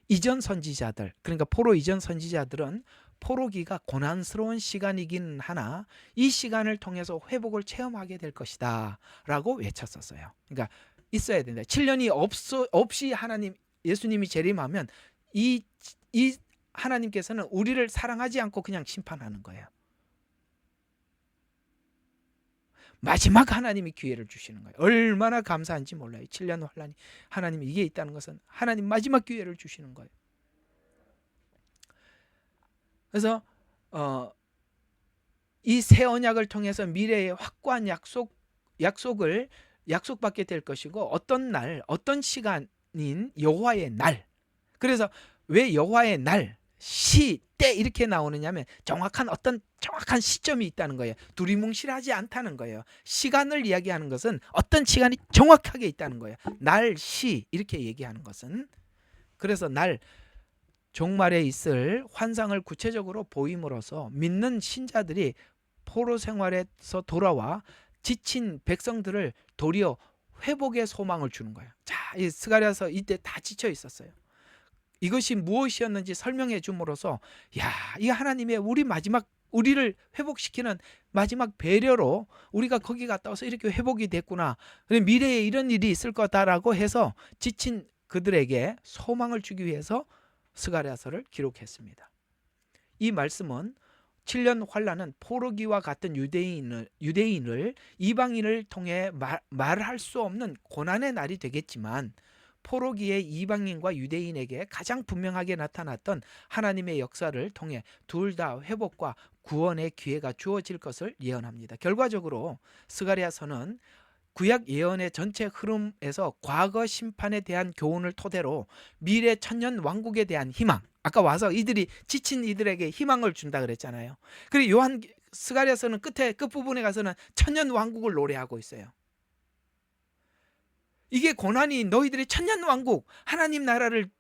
이전 선지자들, 그러니까 포로 이전 선지자들은 포로기가 고난스러운 시간이긴 하나 이 시간을 통해서 회복을 체험하게 될 것이다 라고 외쳤었어요. 그러니까 있어야 된다. 7년이 없이 하나님, 예수님이 재림하면 이 하나님께서는 우리를 사랑하지 않고 그냥 심판하는 거예요. 마지막 하나님이 기회를 주시는 거예요. 얼마나 감사한지 몰라요. 7년 환란이 하나님이 이게 있다는 것은 하나님 마지막 기회를 주시는 거예요. 그래서 이 새 언약을 통해서 미래의 확고한 약속을 약속받게 될 것이고, 어떤 날, 어떤 시간인 여호와의 날. 그래서 왜 여호와의 날, 시, 때 이렇게 나오느냐면 정확한 시점이 있다는 거예요. 두리뭉실하지 않다는 거예요. 시간을 이야기하는 것은 어떤 시간이 정확하게 있다는 거예요. 날, 시 이렇게 얘기하는 것은. 그래서 날, 종말에 있을 환상을 구체적으로 보임으로써 믿는 신자들이 포로 생활에서 돌아와 지친 백성들을 도리어 회복의 소망을 주는 거예요. 자, 이 스가랴서 이때 다 지쳐 있었어요. 이것이 무엇이었는지 설명해 줌으로써, 야, 이 하나님의 우리를 회복시키는 마지막 배려로 우리가 거기 갔다 와서 이렇게 회복이 됐구나, 미래에 이런 일이 있을 거다라고 해서 지친 그들에게 소망을 주기 위해서 스가랴서를 기록했습니다. 이 말씀은 7년 환란은 포로기와 같은 유대인을 이방인을 통해 말할 수 없는 고난의 날이 되겠지만, 포로기의 이방인과 유대인에게 가장 분명하게 나타났던 하나님의 역사를 통해 둘 다 회복과 구원의 기회가 주어질 것을 예언합니다. 결과적으로 스가랴서는 구약 예언의 전체 흐름에서 과거 심판에 대한 교훈을 토대로 미래 천년 왕국에 대한 희망, 아까 와서 지친 이들에게 희망을 준다 그랬잖아요. 그리고 스가랴서는 끝부분에 가서는 천년 왕국을 노래하고 있어요. 이게 고난이 너희들의 천년 왕국, 하나님 나라를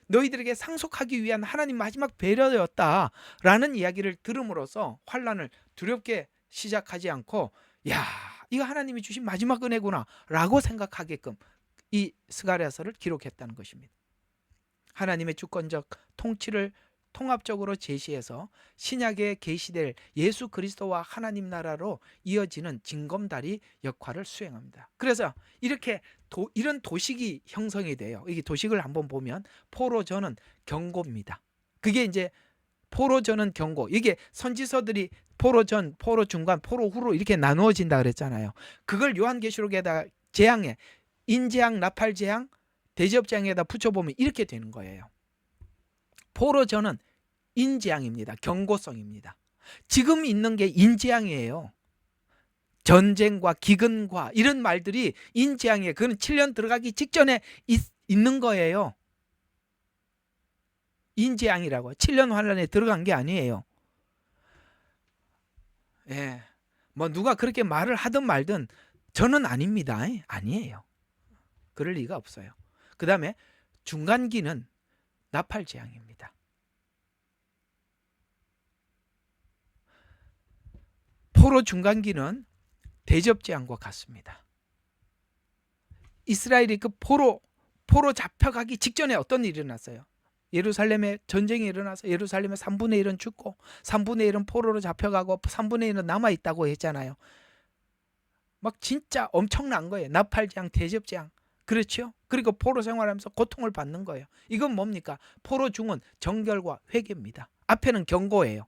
너희들에게 상속하기 위한 하나님 마지막 배려였다라는 이야기를 들음으로써 환란을 두렵게 시작하지 않고, 야, 이거 하나님이 주신 마지막 은혜구나 라고 생각하게끔 이 스가랴서를 기록했다는 것입니다. 하나님의 주권적 통치를 통합적으로 제시해서 신약에 계시될 예수 그리스도와 하나님 나라로 이어지는 징검다리 역할을 수행합니다. 그래서 이런 도식이 형성이 돼요. 이 도식을 한번 보면 포로전은 경고입니다. 그게 이제 포로전은 경고. 이게 선지서들이 포로전, 포로중간, 포로후로 이렇게 나누어진다 그랬잖아요. 그걸 요한계시록에다 재앙에 인재앙, 나팔재앙, 대접재앙에다 붙여보면 이렇게 되는 거예요. 포로전은 인재앙입니다. 경고성입니다. 지금 있는 게 인재앙이에요. 전쟁과 기근과 이런 말들이 인재앙이에요. 그건 7년 들어가기 직전에 있는 거예요. 인재앙이라고. 7년 환란에 들어간 게 아니에요. 예, 뭐 누가 그렇게 말을 하든 말든 저는 아닙니다. 아니에요. 그럴 리가 없어요. 그 다음에 중간기는 나팔재앙입니다. 포로 중간기는 대접재앙과 같습니다. 이스라엘이 그 포로 잡혀가기 직전에 어떤 일이 일어났어요? 예루살렘에 전쟁이 일어나서 예루살렘의 3분의 1은 죽고 3분의 1은 포로로 잡혀가고 3분의 1은 남아있다고 했잖아요. 막 진짜 엄청난 거예요. 나팔재앙, 대접재앙. 그렇죠? 그리고 포로 생활하면서 고통을 받는 거예요. 이건 뭡니까? 포로 중은 정결과 회개입니다. 앞에는 경고예요.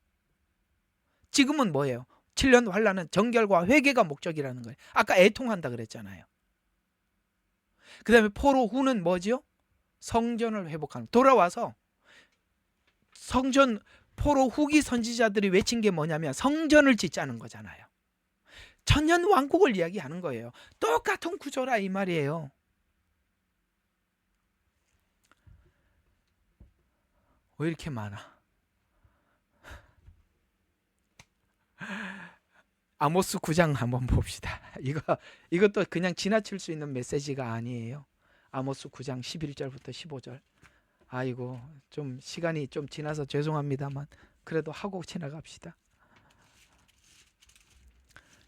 지금은 뭐예요? 7년 환란은 정결과 회개가 목적이라는 거예요. 아까 애통한다 그랬잖아요. 그 다음에 포로 후는 뭐죠? 성전을 회복하는, 돌아와서 성전, 포로 후기 선지자들이 외친 게 뭐냐면 성전을 짓자는 거잖아요. 천년 왕국을 이야기하는 거예요. 똑같은 구조라 이 말이에요. 왜 이렇게 많아? 아모스 9장 한번 봅시다. 이것도 그냥 지나칠 수 있는 메시지가 아니에요. 아모스 9장 11절부터 15절. 아이고, 좀 시간이 좀 지나서 죄송합니다만 그래도 하고 지나갑시다.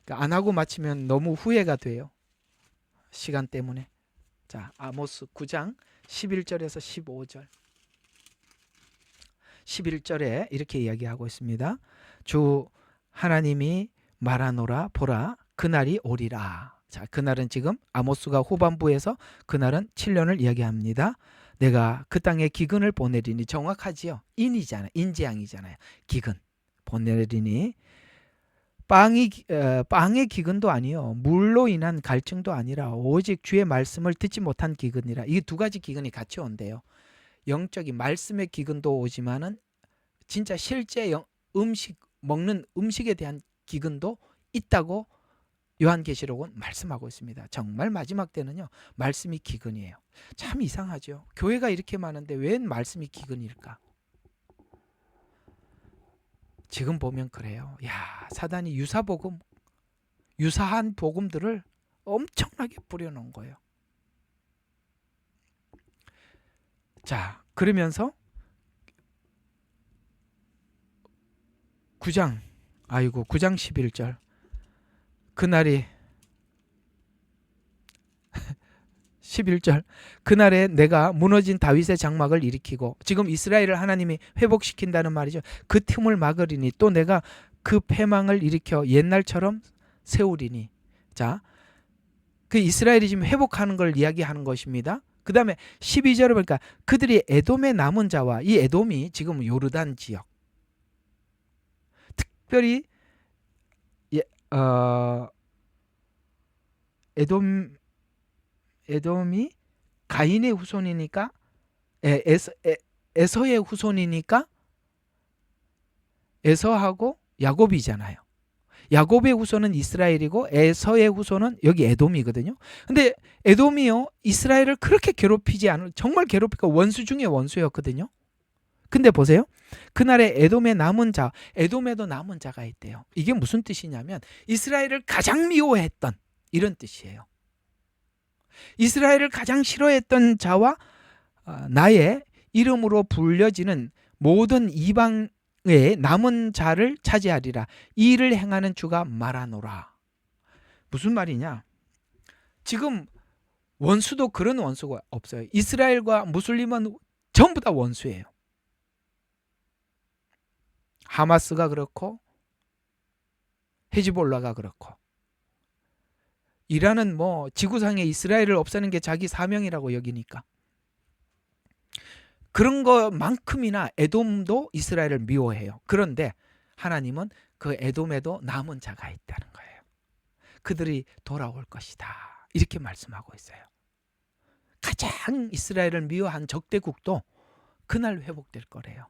그러니까 안 하고 마치면 너무 후회가 돼요. 시간 때문에. 자, 아모스 9장 11절에서 15절. 11절에 이렇게 이야기하고 있습니다. 주 하나님이 말하노라 보라 그날이 오리라. 자, 그날은 지금 아모스가 후반부에서 그날은 7년을 이야기합니다. 내가 그 땅에 기근을 보내리니, 정확하지요? 인이잖아요. 인지양이잖아요. 기근 보내리니, 빵의 기근도 아니요 물로 인한 갈증도 아니라 오직 주의 말씀을 듣지 못한 기근이라. 이 두 가지 기근이 같이 온대요. 영적인 말씀의 기근도 오지만은 진짜 실제 음식, 먹는 음식에 대한 기근도 있다고 요한계시록은 말씀하고 있습니다. 정말 마지막 때는요, 말씀이 기근이에요. 참 이상하죠. 교회가 이렇게 많은데 웬 말씀이 기근일까? 지금 보면 그래요. 야, 사단이 유사한 복음들을 엄청나게 뿌려놓은 거예요. 자, 그러면서 9장 11절. 그날이 11절. 그날에 내가 무너진 다윗의 장막을 일으키고, 지금 이스라엘을 하나님이 회복시킨다는 말이죠. 그 틈을 막으리니 또 내가 그 패망을 일으켜 옛날처럼 세우리니. 자, 그 이스라엘이 지금 회복하는 걸 이야기하는 것입니다. 그 다음에 12절을 보니까 그들이 에돔의 남은 자와, 이 에돔이 지금 요르단 지역, 특별히 에돔이 가인의 후손이니까, 에서의 후손이니까 에서하고 야곱이잖아요. 야곱의 후손은 이스라엘이고 에서의 후손은 여기 에돔이거든요. 근데 에돔이요, 이스라엘을 그렇게 괴롭히지 않을, 정말 괴롭히고 원수 중에 원수였거든요. 근데 보세요. 그날에 에돔의 남은 자, 에돔에도 남은 자가 있대요. 이게 무슨 뜻이냐면 이스라엘을 가장 미워했던, 이런 뜻이에요. 이스라엘을 가장 싫어했던 자와 나의 이름으로 불려지는 모든 이방의 남은 자를 차지하리라. 이 일을 행하는 주가 말하노라. 무슨 말이냐? 지금 원수도 그런 원수가 없어요. 이스라엘과 무슬림은 전부 다 원수예요. 하마스가 그렇고 헤즈볼라가 그렇고, 이란은 뭐 지구상에 이스라엘을 없애는 게 자기 사명이라고 여기니까. 그런 것만큼이나 에돔도 이스라엘을 미워해요. 그런데 하나님은 그 에돔에도 남은 자가 있다는 거예요. 그들이 돌아올 것이다, 이렇게 말씀하고 있어요. 가장 이스라엘을 미워한 적대국도 그날 회복될 거래요.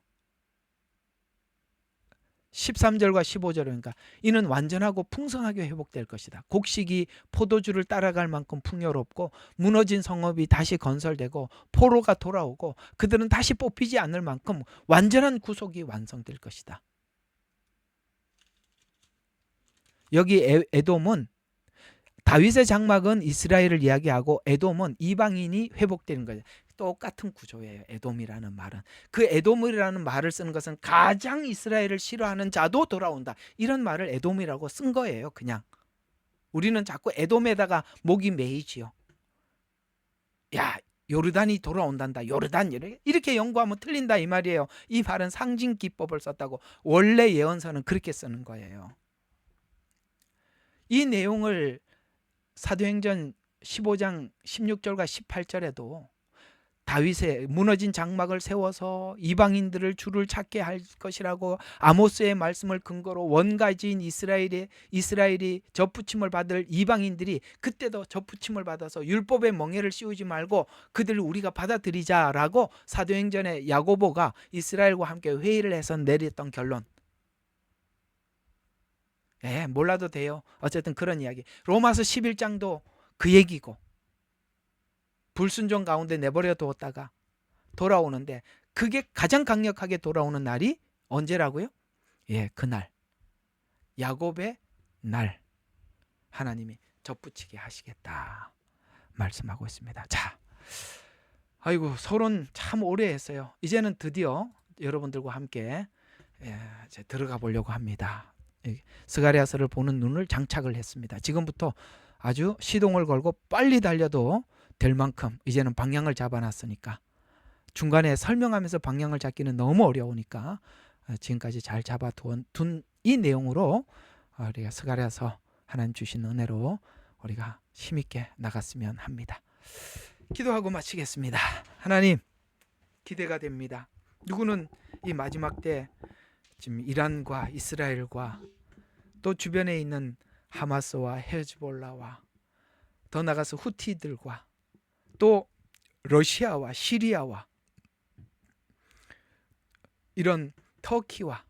13절과 15절은 그러니까 이는 완전하고 풍성하게 회복될 것이다. 곡식이 포도주를 따라갈 만큼 풍요롭고, 무너진 성읍이 다시 건설되고, 포로가 돌아오고, 그들은 다시 뽑히지 않을 만큼 완전한 구속이 완성될 것이다. 여기 에돔은, 다윗의 장막은 이스라엘을 이야기하고 에돔은 이방인이 회복되는 거예요. 똑같은 구조예요. 에돔이라는 말은. 그 에돔이라는 말을 쓰는 것은 가장 이스라엘을 싫어하는 자도 돌아온다, 이런 말을 에돔이라고 쓴 거예요. 그냥 우리는 자꾸 에돔에다가 목이 메이지요. 야, 요르단이 돌아온단다, 요르단, 이렇게 연구하면 틀린다 이 말이에요. 이 말은 상징 기법을 썼다고. 원래 예언서는 그렇게 쓰는 거예요. 이 내용을 사도행전 15장 16절과 18절에도 다윗의 무너진 장막을 세워서 이방인들을 주를 찾게 할 것이라고 아모스의 말씀을 근거로 원가지인 이스라엘이 접붙임을 받을 이방인들이 그때도 접붙임을 받아서 율법의 멍에를 씌우지 말고 그들을 우리가 받아들이자라고 사도행전에 야고보가 이스라엘과 함께 회의를 해서 내렸던 결론. 몰라도 돼요. 어쨌든 그런 이야기. 로마서 11장도 그 얘기고, 불순종 가운데 내버려 두었다가 돌아오는데 그게 가장 강력하게 돌아오는 날이 언제라고요? 그날, 야곱의 날 하나님이 접붙이게 하시겠다 말씀하고 있습니다. 자, 아이고 서론 참 오래 했어요. 이제는 드디어 여러분들과 함께 이제 들어가 보려고 합니다. 스가랴서를 보는 눈을 장착을 했습니다. 지금부터 아주 시동을 걸고 빨리 달려도 될 만큼 이제는 방향을 잡아놨으니까, 중간에 설명하면서 방향을 잡기는 너무 어려우니까 지금까지 잘 잡아둔 이 내용으로 우리가 스가랴서 하나님 주신 은혜로 우리가 힘있게 나갔으면 합니다. 기도하고 마치겠습니다. 하나님, 기대가 됩니다. 누구는 이 마지막 때 지금 이란과 이스라엘과 또 주변에 있는 하마스와 헤즈볼라와 더 나가서 후티들과 또 러시아와 시리아와 이런 터키와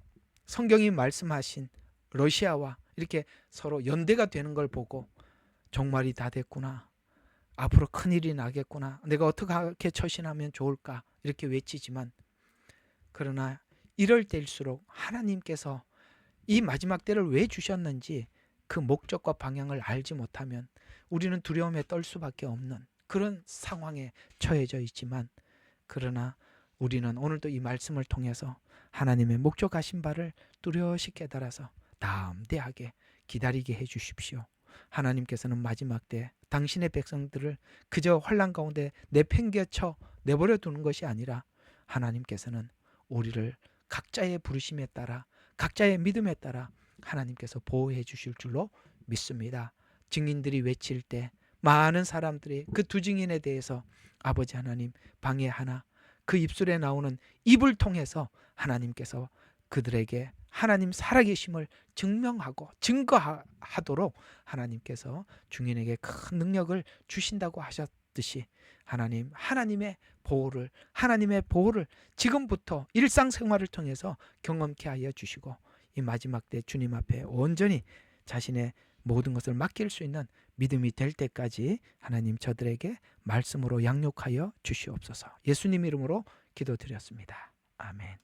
성경이 말씀하신 러시아와 이렇게 서로 연대가 되는 걸 보고 종말이 다 됐구나, 앞으로 큰일이 나겠구나, 내가 어떻게 처신하면 좋을까 이렇게 외치지만, 그러나 이럴 때일수록 하나님께서 이 마지막 때를 왜 주셨는지 그 목적과 방향을 알지 못하면 우리는 두려움에 떨 수밖에 없는 그런 상황에 처해져 있지만, 그러나 우리는 오늘도 이 말씀을 통해서 하나님의 목적하신 바를 뚜렷이 깨달아서 담대하게 기다리게 해 주십시오. 하나님께서는 마지막 때 당신의 백성들을 그저 환난 가운데 내팽개쳐 내버려 두는 것이 아니라 하나님께서는 우리를 각자의 부르심에 따라 각자의 믿음에 따라 하나님께서 보호해 주실 줄로 믿습니다. 증인들이 외칠 때 많은 사람들이 그 두 증인에 대해서 아버지 하나님 방해하나 그 입술에 나오는 입을 통해서 하나님께서 그들에게 하나님 살아계심을 증명하고 증거하도록 하나님께서 증인에게 큰 능력을 주신다고 하셨듯이 하나님의 보호를 지금부터 일상생활을 통해서 경험케 하여 주시고, 이 마지막 때 주님 앞에 온전히 자신의 모든 것을 맡길 수 있는 믿음이 될 때까지 하나님 저들에게 말씀으로 양육하여 주시옵소서. 예수님 이름으로 기도드렸습니다. 아멘.